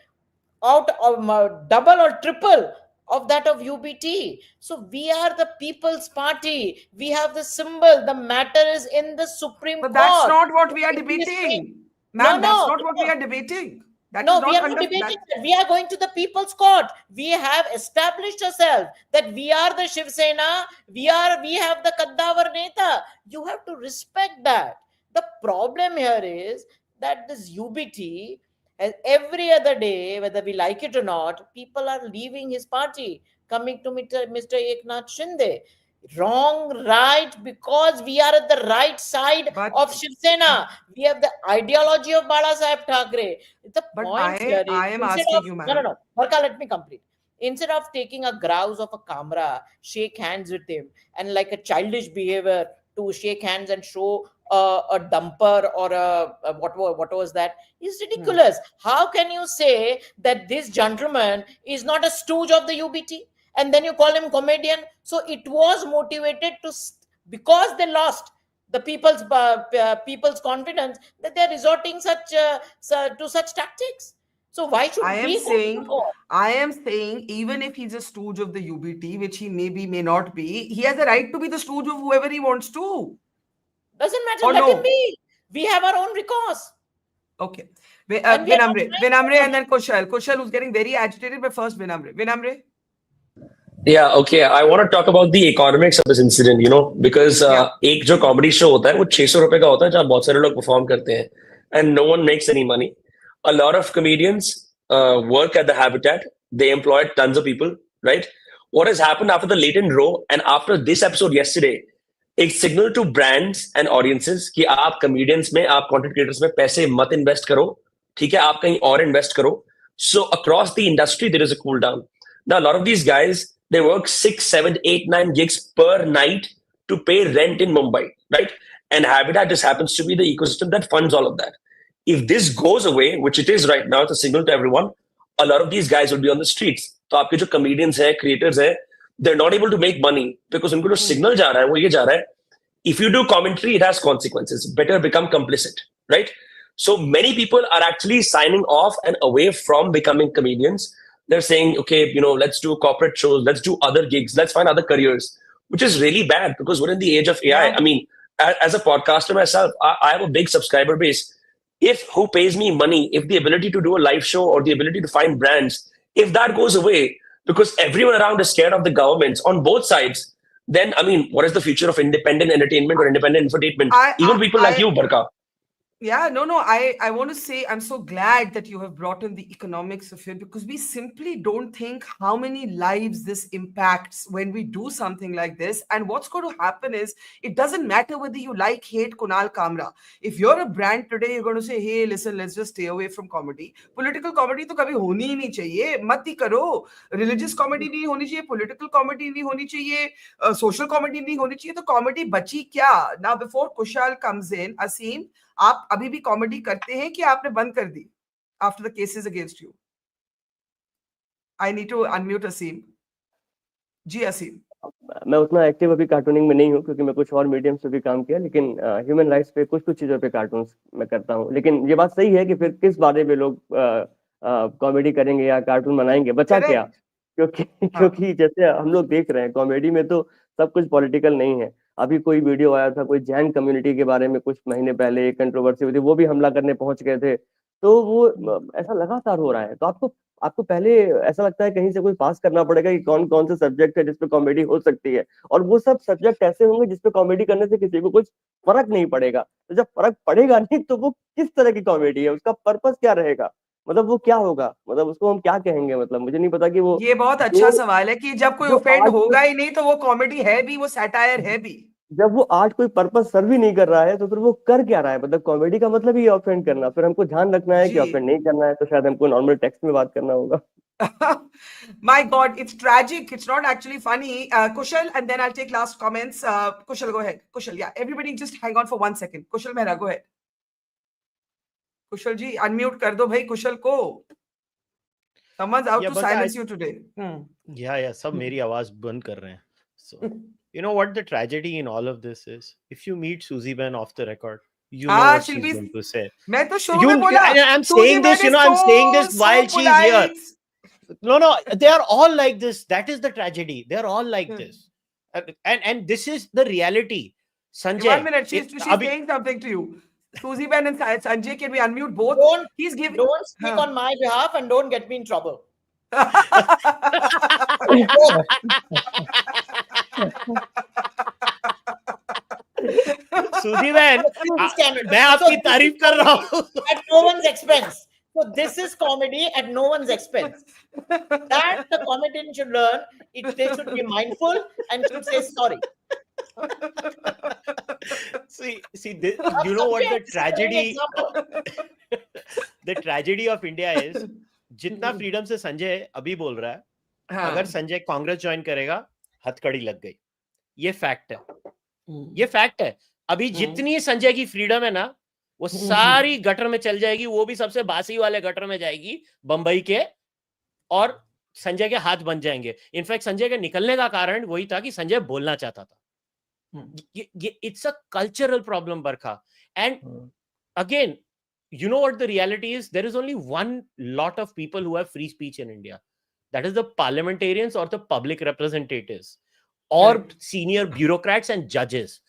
out of double or triple of that of UBT. So we are the People's Party. We have the symbol. The matter is in the Supreme Court. But that's not what we are debating. Ma'am, that's not what we are debating. We are not debating that. We are going to the People's Court. We have established ourselves that we are the Shiv Sena. We have the Kaddavar Neta. You have to respect that. The problem here is that this UBT, as every other day, whether we like it or not, people are leaving his party, coming to Mr. Eknath Shinde. Wrong, right, because we are at the right side of Shiv Sena. We have the ideology of Bala Saheb Thackeray. The point here is, I am asking you, ma'am. No. Barkha, let me complete. Instead of taking a grouse of a Kamra, shake hands with him, and like a childish behavior to shake hands and show a dumper or what was that, is ridiculous. How can you say that this gentleman is not a stooge of the UBT? And then you call him comedian. So it was motivated because they lost the people's confidence, that they're resorting to such tactics. So why should I am saying even if he's a stooge of the UBT, which he may not be, he has a right to be the stooge of whoever he wants to. Doesn't matter. Let him be. We have our own recourse. Okay. Vinamre and then Kushal. Kushal was getting very agitated, but first Vinamre. Vinamre? Yeah, okay. I want to talk about the economics of this incident, because एक जो comedy show होता है वो 600 रुपए का होता है जहाँ बहुत सारे लोग perform करते हैं, and no one makes any money. A lot of comedians work at the Habitat. They employ tons of people, right? What has happened after the Latent Row and after this episode yesterday, एक signal to brands and audiences कि आप comedians में, आप content creators में पैसे मत invest करो, ठीक है? आप कहीं और invest करो. So across the industry, there is a cool down. Now, a lot of these guys, they work 6, 7, 8, 9 gigs per night to pay rent in Mumbai, right? And Habitat just happens to be the ecosystem that funds all of that. If this goes away, which it is right now, it's a signal to everyone, a lot of these guys will be on the streets. So आपके जो comedians हैं, creators हैं, they're not able to make money because उनको जो signal जा रहा है, वो ये जा रहा है. If you do commentary, it has consequences. Better become complicit, right? So many people are actually signing off and away from becoming comedians. They're saying, okay, let's do corporate shows, let's do other gigs, let's find other careers, which is really bad because we're in the age of AI. I mean, as a podcaster myself, I have a big subscriber base. If who pays me money, if the ability to do a live show or the ability to find brands, if that goes away because everyone around is scared of the governments on both sides, then, I mean, what is the future of independent entertainment or independent infotainment? Even people like you, Barkha. Yeah, no. I want to say I'm so glad that you have brought in the economics of it, because we simply don't think how many lives this impacts when we do something like this. And what's going to happen is, it doesn't matter whether you like, hate Kunal Kamra. If you're a brand today, you're going to say, hey, listen, let's just stay away from comedy. Political comedy तो कभी होनी ही नहीं चाहिए, मत ही करो. Religious comedy नहीं होनी चाहिए, political comedy नहीं होनी चाहिए, social comedy नहीं होनी चाहिए, तो comedy बची क्या? Now before Kushal comes in, Asim, आप अभी भी कॉमेडी करते हैं कि आपने बंद कर दी after the cases against you? I need to unmute Aseem ji. Aseem, मैं उतना एक्टिव अभी कार्टूनिंग में नहीं हूँ क्योंकि मैं कुछ और मीडियम से भी काम किया, लेकिन ह्यूमन राइट्स पे कुछ चीजों पे कार्टून्स मैं करता हूँ. लेकिन ये बात सही है कि फिर किस बारे में लोग कॉमेडी करेंगे या कार्टून बनाएंगे, बचा क्या? क्योंकि जैसे हम लोग देख रहे हैं, कॉमेडी में तो सब कुछ पॉलिटिकल नहीं है. अभी कोई वीडियो आया था, कोई जैन कम्युनिटी के बारे में कुछ महीने पहले एक कंट्रोवर्सी हुई थी, वो भी हमला करने पहुंच गए थे. तो वो ऐसा लगातार हो रहा है. तो आपको पहले ऐसा लगता है कहीं से कोई पास करना पड़ेगा कि कौन कौन से सब्जेक्ट है जिसपे कॉमेडी हो सकती है, और वो सब सब्जेक्ट ऐसे होंगे जिसपे कॉमेडी करने से किसी को कुछ फर्क नहीं पड़ेगा. तो जब फर्क पड़ेगा नहीं तो वो किस तरह की कॉमेडी है, उसका पर्पस क्या रहेगा, मतलब वो क्या होगा, मतलब उसको हम क्या कहेंगे? मतलब मुझे नहीं पता कि वो ये बहुत अच्छा सवाल है कि जब कोई ऑफेंड होगा ही नहीं तो वो कॉमेडी है भी, वो सैटायर है भी. जब वो आर्ट कोई पर्पस सर्व ही नहीं कर रहा है तो फिर वो कर क्या रहा है? मतलब कॉमेडी का मतलब ही ऑफेंड करना. फिर हमको ध्यान रखना है कि ऑफेंड नहीं करना है, तो शायद हमको नॉर्मल टेक्स्ट में बात करना होगा. My God, it's tragic. It's not actually funny. Kushal, and then I'll take last comments. Kushal, go ahead. Kushal, yeah. Everybody just hang on for 1 second. Kushal Mehra, go ahead. Kushal ji, unmute kar do bhai Kushal ko. Someone's out to silence you today. Yeah, सब मेरी आवाज बंद कर रहे हैं. So, you know what the tragedy in all of this is? If you meet Suzy Ben off the record, you know what she's going to say. मैं तो शुरू में बोला. I'm saying this, I'm saying this while she's here. No, they are all like this. That is the tragedy. They are all like this. And this is the reality. Sanjay. 1 minute. She's saying something to you. Suzy Ben and Sanjay, can we unmute both? Don't speak on my behalf and don't get me in trouble. Suzy Ben, मैं आपकी तारीफ कर रहा हूँ. At no one's expense. So this is comedy at no one's expense. That the comedian should learn. They should be mindful and should say sorry. See, this, you know what the tragedy? The tragedy of India is, जितना freedom से संजय अभी बोल रहा है, अगर Sanjay Congress join करेगा, हथकड़ी लग गई. ये फैक्ट है. ये फैक्ट है. अभी जितनी संजय की फ्रीडम है ना, वो सारी गटर में चल जाएगी. वो भी सबसे बासी वाले गटर में जाएगी, बंबई के, और संजय के हाथ बन जाएंगे. इनफैक्ट संजय के निकलने का कारण वही था कि संजय बोलना चाहता था. It's a cultural problem, Barkha. And again, you know what the reality is? There is only one lot of people who have free speech in India. That is the parliamentarians or the public representatives or senior bureaucrats and judges.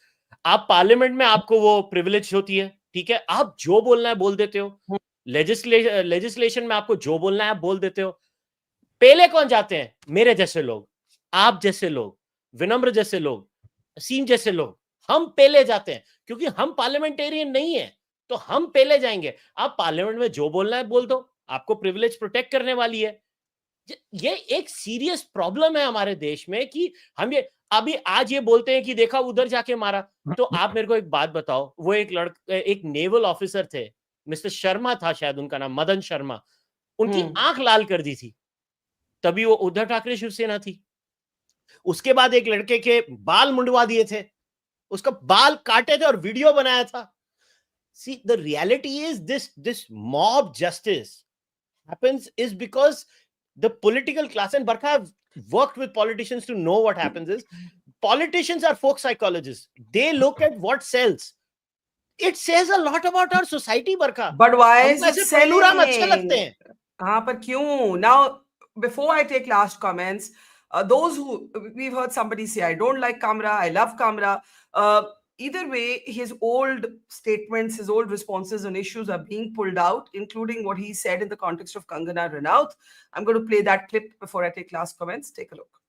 आप parliament में आपको वो privilege होती है, ठीक है, आप जो बोलना है बोल देते हो. लेजिस्लेशन में आपको जो बोलना है आप बोल देते हो. पहले कौन जाते हैं? मेरे जैसे लोग, आप जैसे लोग, विनम्र जैसे लोग, असीम जैसे लोग. हम पहले जाते हैं क्योंकि हम पार्लियामेंटेरियन नहीं है, तो हम पहले जाएंगे. आप पार्लियामेंट में जो बोलना है बोल दो, आपको प्रिविलेज प्रोटेक्ट करने वाली है. ये एक सीरियस प्रॉब्लम है हमारे देश में कि हम ये अभी आज ये बोलते हैं कि देखा उधर जाके मारा. तो आप मेरे को एक बात बताओ, वो एक नेवल ऑफिसर थे, मिस्टर शर्मा था शायद उनका नाम, मदन शर्मा. उनकी आंख लाल कर दी थी, तभी वो उद्धव ठाकरे शिवसेना थी. उसके बाद एक लड़के के बाल मुंडवा दिए थे, उसका बाल काटे थे और वीडियो बनाया था. See, the reality is this mob justice happens is because the political class, and Barkha, I've worked with politicians to know what happens is, politicians are folk psychologists. They look at what sells. It says a lot about our society, Barkha. But why is it selling? अच्छे लगते हैं. हाँ, पर क्यों? Now, before I take last comments, those who, we've heard somebody say, I don't like Kamra, I love Kamra. Either way, his old statements, his old responses on issues are being pulled out, including what he said in the context of Kangana Ranaut. I'm going to play that clip before I take last comments. Take a look.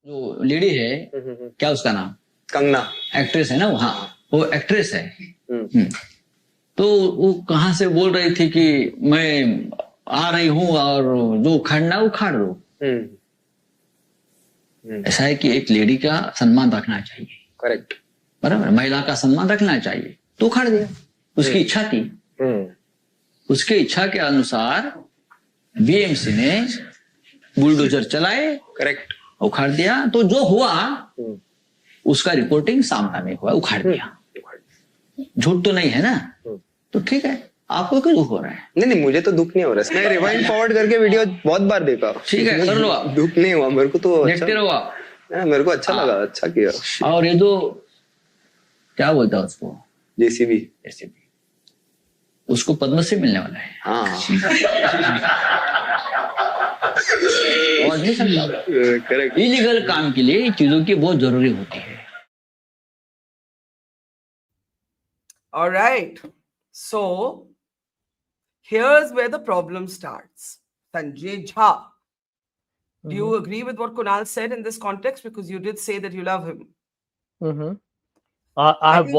जो lady है, क्या उसका नाम? Kangana. Actress है ना वो? हाँ, वो एक्ट्रेस है. तो वो कहाँ से बोल रही थी कि मैं आ रही हूँ और जो उखाड़ना उखाड़ दो। ऐसा है कि एक लेडी का सम्मान रखना चाहिए, करेक्ट, बराबर, महिला का सम्मान रखना चाहिए, तो उखाड़ दिया, उसकी इच्छा थी। उसके इच्छा के अनुसार बीएमसी ने बुलडोजर चलाए, करेक्ट, उखाड़ दिया। तो जो हुआ उसका रिपोर्टिंग सामना में हुआ, उखाड़ दिया। झूठ तो नहीं है ना, तो ठीक है। आपको क्यों दुख हो रहा है? नहीं, मुझे तो दुख नहीं हो रहा है। मैं रिवाइंड फॉरवर्ड करके वीडियो बहुत बार देखा। ठीक है, कर लो आप। दुख नहीं हुआ मेरे को, तो देखते रहो आप। मेरे को अच्छा लगा, अच्छा किया। और ये जो क्या बोलता है उसको, जेसीबी, उसको पद्मश्री मिलने वाला है। हाँ, और नहीं सकता। करेक्ट। इलीगल काम के लिए चीजों की बहुत जरूरी होती है। All right. So here's where the problem starts. Sanjay Jha, do you agree with what Kunal said in this context? Because you did say that you love him. I have think-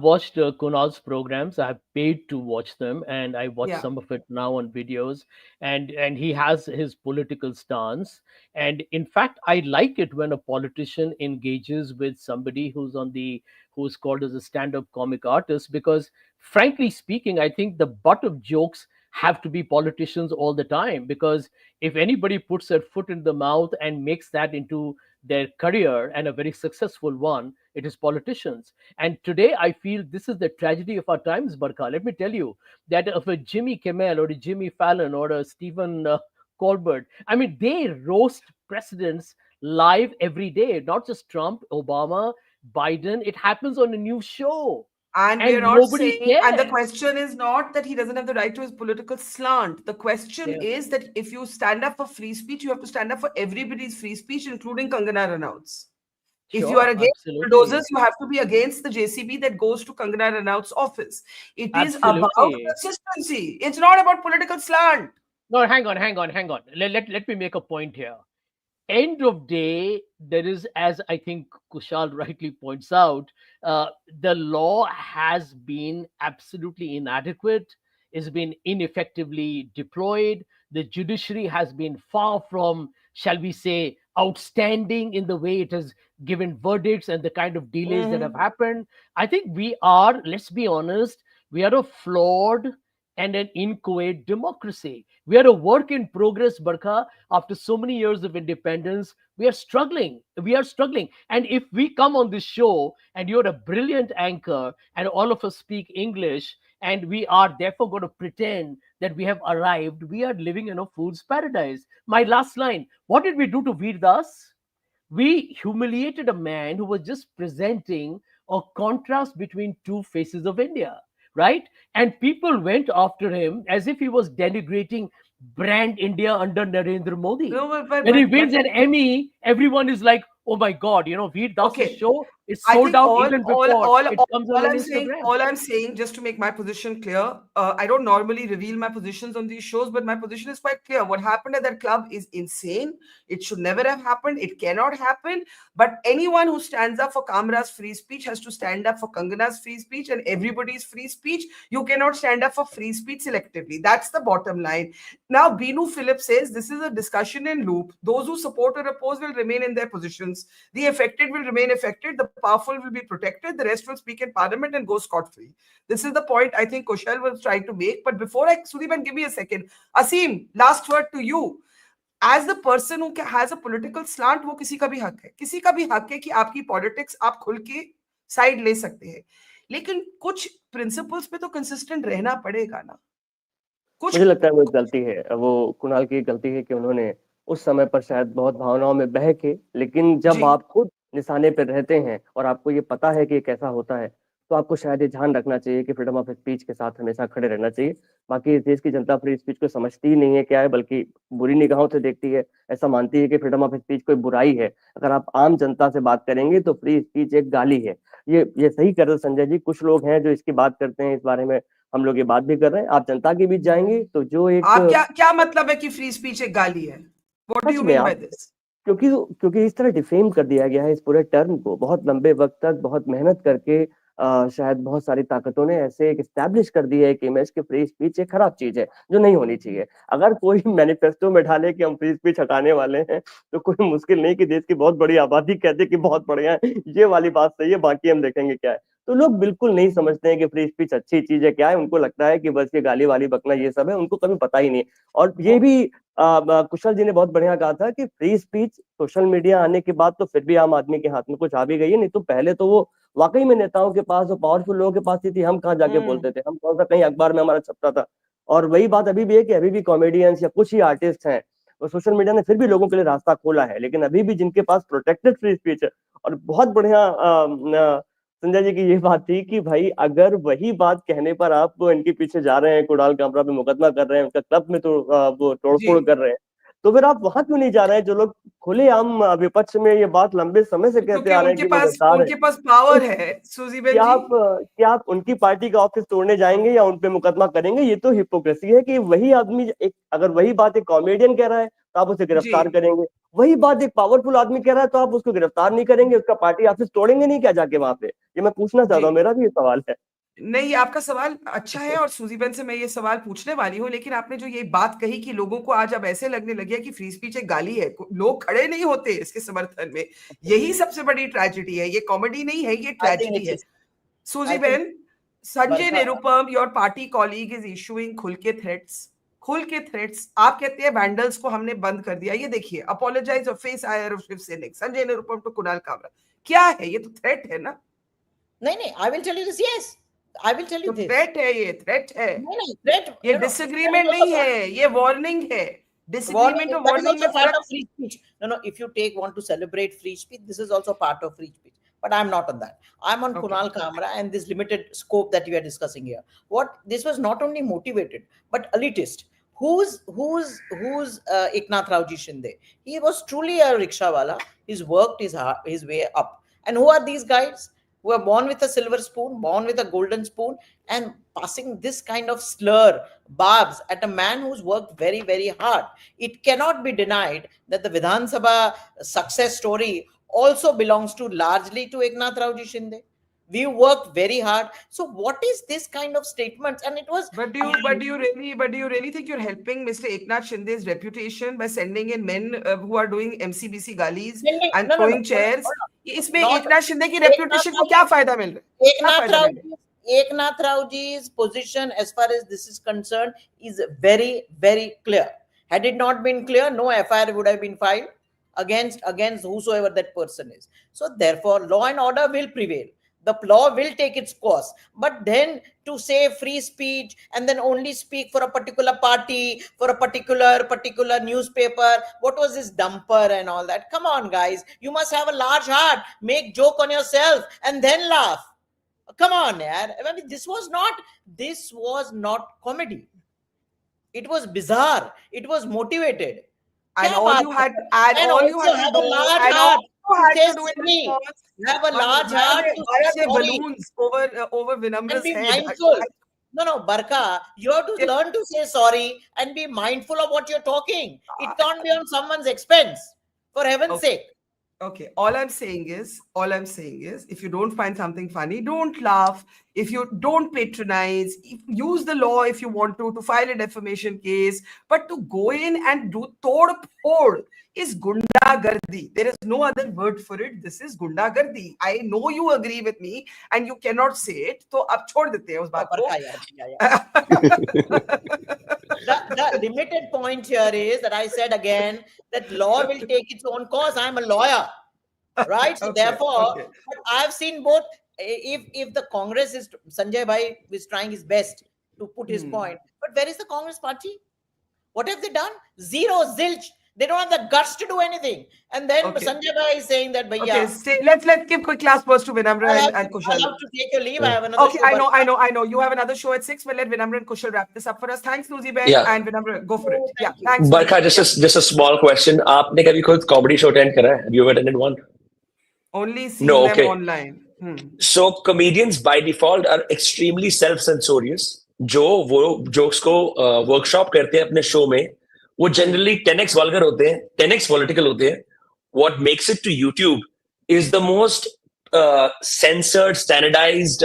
watched Kunal's programs. I have paid to watch them, and I watch Yeah. some of it now on videos. And he has his political stance. And in fact, I like it when a politician engages with somebody who's called as a stand-up comic artist, because frankly speaking, I think the butt of jokes have to be politicians all the time, because if anybody puts their foot in the mouth and makes that into their career, and a very successful one, it is politicians. And today I feel this is the tragedy of our times, Barkha. Let me tell you that if a Jimmy Kimmel or a Jimmy Fallon or a Stephen Colbert, I mean, they roast presidents live every day, not just Trump, Obama, Biden. It happens on a new show. And And we're not nobody saying, and the cares. question is not that he doesn't have the right to his political slant. The question Yeah. is that if you stand up for free speech, you have to stand up for everybody's free speech, including Kangana Ranaut's. If you Sure, are against absolutely. bulldozers, you have to be against the JCB that goes to Kangana Ranaut's office. It is about Absolutely. consistency. It's not about political slant. No, hang on. Let me make a point here. End of day, there is, as I think Kushal rightly points out, the law has been absolutely inadequate, has been ineffectively deployed. The judiciary has been far from, shall we say, outstanding in the way it has given verdicts and the kind of delays that have happened. I think we are, let's be honest, we are a flawed and an inchoate democracy. We are a work in progress, Barkha. After so many years of independence, we are struggling. And if we come on this show and you're a brilliant anchor and all of us speak English, and we are therefore going to pretend that we have arrived, we are living in a fool's paradise. My last line, what did we do to Veer Das? We humiliated a man who was just presenting a contrast between two faces of India, right? And people went after him as if he was denigrating brand India under Narendra Modi. No, When he wins an Emmy, everyone is like, oh my God, Veer Das' Okay. show is I sold think out even before it comes on Instagram. All I'm saying, just to make my position clear, I don't normally reveal my positions on these shows, but my position is quite clear. What happened at that club is insane. It should never have happened. It cannot happen. But anyone who stands up for Kamra's free speech has to stand up for Kangana's free speech and everybody's free speech. You cannot stand up for free speech selectively. That's the bottom line. Now, Binu Philip says this is a discussion in loop. Those who support or oppose will remain in their positions. The affected will remain affected. The powerful will be protected. The rest will speak in parliament and go scot-free. This is the point I think Kushal was trying to make. But before Sudeepan, give me a second. Aseem, last word to you. As the person who has a political slant, वो किसी का भी हक है. किसी का भी हक है कि आपकी politics आप खुल के साइड ले सकते हैं. लेकिन कुछ प्रिंसिपल्स पे तो कंसिस्टेंट रहना पड़ेगा ना. मुझे लगता है वो एक गलती है, वो कुणाल की गलती है कि उन्होंने उस समय पर शायद बहुत भावनाओं में बह के, लेकिन जब आप खुद निशाने पर रहते हैं और आपको ये पता है कि ये कैसा होता है, तो आपको शायद ये ध्यान रखना चाहिए कि फ्रीडम ऑफ स्पीच के साथ हमेशा खड़े रहना चाहिए. बाकी इस देश की जनता फ्री स्पीच को समझती ही नहीं है क्या है, बल्कि बुरी निगाहों से देखती है. ऐसा मानती है कि फ्रीडम ऑफ स्पीच कोई बुराई है. अगर आप आम जनता से बात करेंगे तो फ्री स्पीच एक गाली है. ये सही कर रहे संजय जी. कुछ लोग हैं जो इसकी बात करते हैं, इस बारे में हम लोग ये बात भी कर रहे हैं. आप जनता के बीच जाएंगे तो जो एक आप क्या मतलब है कि फ्री स्पीच एक गाली है? What do you mean by this? क्योंकि इस तरह डिफेम कर दिया गया है इस पूरे टर्म को. बहुत लंबे वक्त तक बहुत मेहनत करके शायद बहुत सारी ताकतों ने ऐसे एक एस्टैब्लिश कर दी है कि इमेज की फ्री स्पीच एक खराब चीज है जो नहीं होनी चाहिए। अगर कोई मैनिफेस्टो में डाले कि हम फ्री स्पीच हटाने वाले हैं तो कोई मुश्किल नहीं कि देश की बहुत बड़ी आबादी कहते कि बहुत बढ़िया है, ये वाली बात सही है, बाकी हम देखेंगे क्या है। तो लोग बिल्कुल नहीं समझते हैं कि फ्री स्पीच अच्छी चीज है क्या है, उनको लगता है कि बस ये गाली वाली बकना ये सब है, उनको कभी पता ही नहीं। और ये भी कुशल जी ने बहुत बढ़िया कहा था कि फ्री स्पीच सोशल मीडिया आने के बाद तो फिर भी आम आदमी के हाथ में कुछ आ भी गई है, नहीं तो पहले तो वो वाकई में नेताओं के पास और पावरफुल लोगों के पास ही थी, हम कहाँ जाके बोलते थे, हम कौन सा कहीं अखबार में हमारा छपता था। और वही बात अभी भी है कि अभी भी कॉमेडियंस या कुछ ही आर्टिस्ट हैं, और सोशल मीडिया ने फिर भी लोगों के लिए रास्ता खोला है, लेकिन अभी भी जिनके पास प्रोटेक्टेड फ्री स्पीच है। और बहुत बढ़िया संजय जी की ये बात थी कि भाई अगर वही बात कहने पर आप इनके पीछे जा रहे हैं, कुणाल कामरा पे मुकदमा कर रहे हैं, उनका क्लब में तो वो तोड़फोड़ कर रहे हैं, तो फिर आप वहां क्यों नहीं जा रहे हैं? जो लोग खुलेआम विपक्ष में ये बात लंबे समय से कहते आ रहे हैं कि वो गद्दार है, उनके पास पावर है सूजी बेन जी। क्या आप उनकी पार्टी का ऑफिस तोड़ने जाएंगे या उन पे मुकदमा करेंगे? ये तो हिपोक्रेसी है कि वही आदमी अगर वही बात एक कॉमेडियन कह रहा है तो आप उसे गिरफ्तार करेंगे, वही बात एक पावरफुल आदमी कह रहा है तो आप उसको गिरफ्तार नहीं करेंगे, उसका पार्टी ऑफिस तोड़ेंगे नहीं क्या जाके वहां पे? ये मैं पूछना चाहता हूँ, मेरा भी ये सवाल है। नहीं, आपका सवाल अच्छा है और सूजी बेन से मैं ये सवाल पूछने वाली हूँ, लेकिन आपने जो ये बात कही कि लोगों को आज अब ऐसे लगने लगे कि फ्री स्पीच एक गाली है, लोग खड़े नहीं होते इसके समर्थन में, यही सबसे बड़ी ट्रेजेडी है। ये कॉमेडी नहीं है, ये ट्रेजेडी है। सूजी Ben, Sanjay Nirupam, your party colleague, is issuing खुल के थ्रेट्स। आप कहते हैं वैंडल्स को हमने बंद कर दिया। ये देखिए, अपोलोजाइज और face Eyre of Shiv Sainik, Sanjay Nirupam to Kunal Kamra. क्या है ये? तो थ्रेट है ना? नहीं, I will tell you this. Yes, I will tell you this. Threat है, ये थ्रेट है। नहीं, थ्रेट, ये डिसएग्रीमेंट नहीं है, ये वार्निंग है। Disagreement or warning is part of free speech. No, if you want to celebrate free speech, this is also part of free speech. But I'm not on that. I'm on Kunal Kamra and this limited scope that we are discussing here. This was not only motivated, but elitist. Who's Eknath Shinde? He was truly a rickshawala. He's worked his way up. And who are these guys who are born with a silver spoon, born with a golden spoon, and passing this kind of slur, barbs at a man who's worked very, very hard? It cannot be denied that the Vidhan Sabha success story also belongs to largely to Eknath Shinde. We worked very hard. So what is this kind of statements? And it was. But do you really think you're helping Mr. Eknath Shinde's reputation by sending in men who are doing MCBC galis and throwing chairs? इसमें एकनाथ शिंदे की reputation को क्या फायदा मिल रहा है? Eknath Ji's position as far as this is concerned is very, very clear. Had it not been clear, no FIR would have been filed against whosoever that person is. So therefore, law and order will prevail. The law will take its course. But then to say free speech and then only speak for a particular party, for a particular newspaper, what was this dumper and all that? Come on, guys. You must have a large heart. Make joke on yourself and then laugh. Come on, yaar. I mean, this was not comedy. It was bizarre. It was motivated. And all you had to have a large heart to say balloons over Vinamra's head. Mindful. No, Barkha, you have to learn to say sorry and be mindful of what you're talking. It can't be on someone's expense, for heaven's sake. Okay, all I'm saying is, if you don't find something funny, don't laugh. If you don't patronize, use the law if you want to file a defamation case. But to go in and do tod is gundagardi. There is no other word for it. This is gundagardi. I know you agree with me and you cannot say it. So ab chhod dete hain us baat ko. The limited point here is that I said again that law will take its own course. I'm a lawyer, right? So therefore, but I've seen both. If the Congress is, Sanjay Bhai is trying his best to put his point, but where is the Congress party? What have they done? Zero, zilch. They don't have the guts to do anything. And then Sanjay Bhai is saying that, let's give quick last words to Vinamra and Kushal. I have to take your leave. I have another show. I know. You have another show at 6, but let Vinamra and Kushal wrap this up for us. Thanks, Nuzi Ben and Vinamra. Go for it. Yeah, thanks. Barkha, just a small question. आपने कभी खुद comedy show attend करा है? Have you ever attended one? Only seen them online. So comedians by default are extremely self-censorious. जो वो jokes को workshop करते हैं अपने show में, वो generally 10x vulgar होते हैं, 10x political होते हैं. What makes it to YouTube is the most censored, standardized.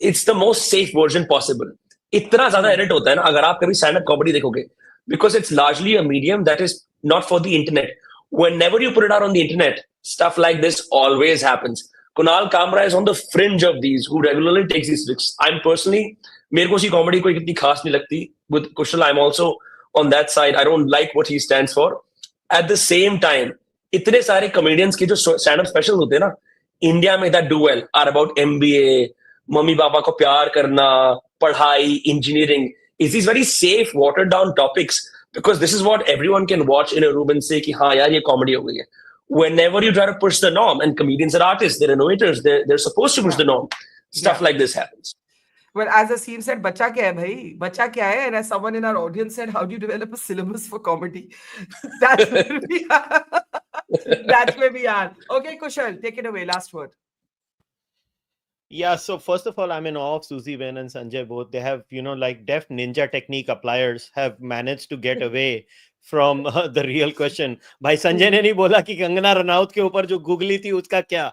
It's the most safe version possible. इतना ज़्यादा edit होता है ना अगर आप कभी stand-up comedy देखोगे, because it's largely a medium that is not for the internet. Whenever you put it out on the internet, stuff like this always happens. Kunal Kamra is on the fringe of these, who regularly takes these risks. I'm personally, मेरे को सी comedy कोई इतनी खास नहीं लगती. With Kushal, I'm also on that side. I don't like what he stands for. At the same time, इतने सारे comedians के जो stand-up specials होते हैं ना, इंडिया में that do well are about MBA, mummy papa को प्यार करना, पढ़ाई, engineering. Is these very safe, watered down topics, because this is what everyone can watch in a room and say कि हाँ यार ये comedy हो गई है. Whenever you try to push the norm, and comedians are artists, they're innovators, they're supposed to push the norm. Stuff like this happens. Well, as Asim said, bacha kya hai bhai? Bacha kya hai? And as someone in our audience said, how do you develop a syllabus for comedy? That's where we are. That's where we are. Okay, Kushal, take it away. Last word. Yeah, so first of all, I'm in awe of Suzy Ben and Sanjay both. They have, like deft ninja technique appliers have managed to get away from the real question. भाई संजय ने नहीं बोला कि कंगना रनौत के ऊपर जो googly थी उसका क्या,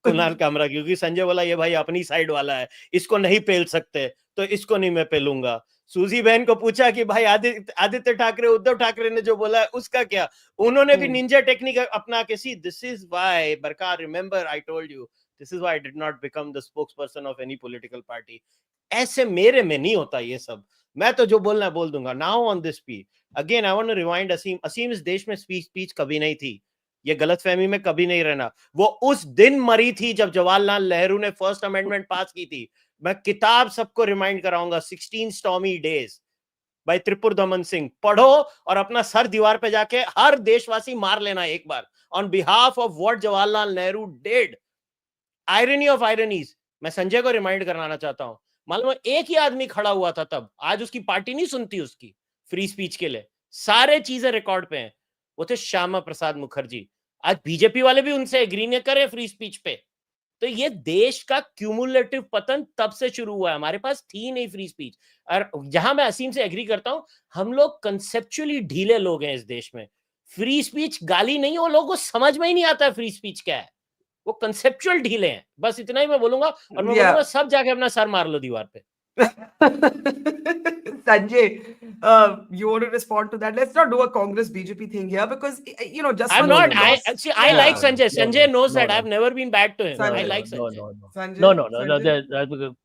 कुणाल कामरा, क्योंकि संजय बोला ये भाई अपनी साइड वाला है, इसको नहीं पेल सकते, तो इसको नहीं मैं पेलूंगा. सूजी बहन को पूछा कि भाई आदित्य ठाकरे, उद्धव ठाकरे ने जो बोला है उसका क्या, उन्होंने भी निंजा टेक्निक अपना के. सी दिस इज व्हाई बरका, remember I told you, this is why I did not become the spokesperson of any political party. ऐसे मेरे में नहीं होता ये सब, मैं तो जो बोलना है बोल दूंगा. Now on this speech again I want to remind Aseem इस देश में स्पीच कभी नहीं थी, ये गलतफहमी में कभी नहीं रहना. वो उस दिन मरी थी जब जवाहरलाल नेहरू ने फर्स्ट अमेंडमेंट पास की थी. मैं किताब सबको रिमाइंड कराऊंगा, 16 स्टॉर्मी डेज बाय त्रिपुर दमन सिंह, पढ़ो और अपना सर दीवार पे जाके हर देशवासी मार लेना एक बार on behalf of what Jawaharlal Nehru did. Irony of ironies, मैं संजय को रिमाइंड कराना चाहता हूं, मालूम एक ही आदमी खड़ा हुआ था तब, आज उसकी पार्टी नहीं सुनती उसकी फ्री स्पीच के लिए, सारे चीजें रिकॉर्ड पे हैं, वो थे श्यामा प्रसाद मुखर्जी. आज बीजेपी वाले भी उनसे एग्री नहीं करे फ्री स्पीच पे. तो ये देश का क्यूमुलेटिव पतन तब से शुरू हुआ है, हमारे पास थी नहीं फ्री स्पीच. और जहां मैं असीम से एग्री करता हूं, हम लोग कंसेप्चुअली ढीले लोग हैं इस देश में. फ्री स्पीच गाली नहीं, वो लोगों को समझ में ही नहीं आता फ्री स्पीच क्या है, वो कंसेप्चुअल ढीले हैं. बस इतना ही मैं बोलूंगा, और मैं बोलूंगा सब जाके अपना सर मार लो दीवार पे. Sanjay, you want to respond to that? Let's not do a Congress BJP thing here, because just I'm not. I like Sanjay. Sanjay knows that. I've never been bad to him. I like Sanjay. No.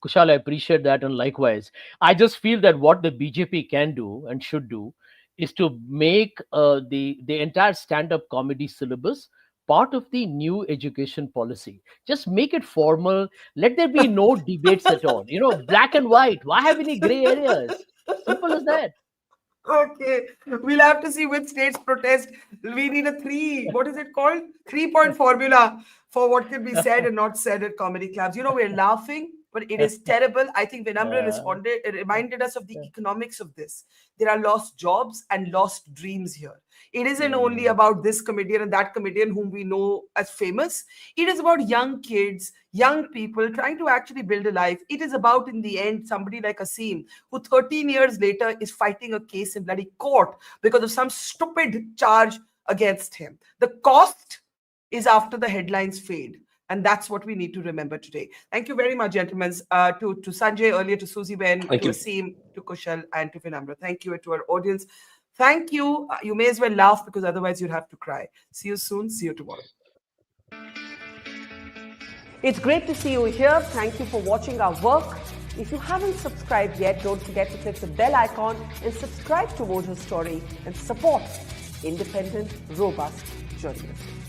Kushal, I appreciate that, and likewise, I just feel that what the BJP can do and should do is to make the entire stand-up comedy syllabus part of the new education policy. Just make it formal. Let there be no debates at all. Black and white. Why have any gray areas? Simple as that. Okay, we'll have to see which states protest. We need a 3-point formula for what can be said and not said at comedy clubs. We're laughing, but it is terrible. I think Vinamra reminded us of the economics of this. There are lost jobs and lost dreams here. It isn't only about this comedian and that comedian whom we know as famous. It is about young kids, young people trying to actually build a life. It is about, in the end, somebody like Asim, who 13 years later is fighting a case in bloody court because of some stupid charge against him. The cost is after the headlines fade. And that's what we need to remember today. Thank you very much, gentlemen. To Sanjay earlier, to Suzy Ben, to Asim, to Kushal, and to Vinamra. Thank you, and to our audience. Thank you. You may as well laugh, because otherwise you'll have to cry. See you soon. See you tomorrow. It's great to see you here. Thank you for watching our work. If you haven't subscribed yet, don't forget to click the bell icon and subscribe to Mojo Story and support independent, robust journalism.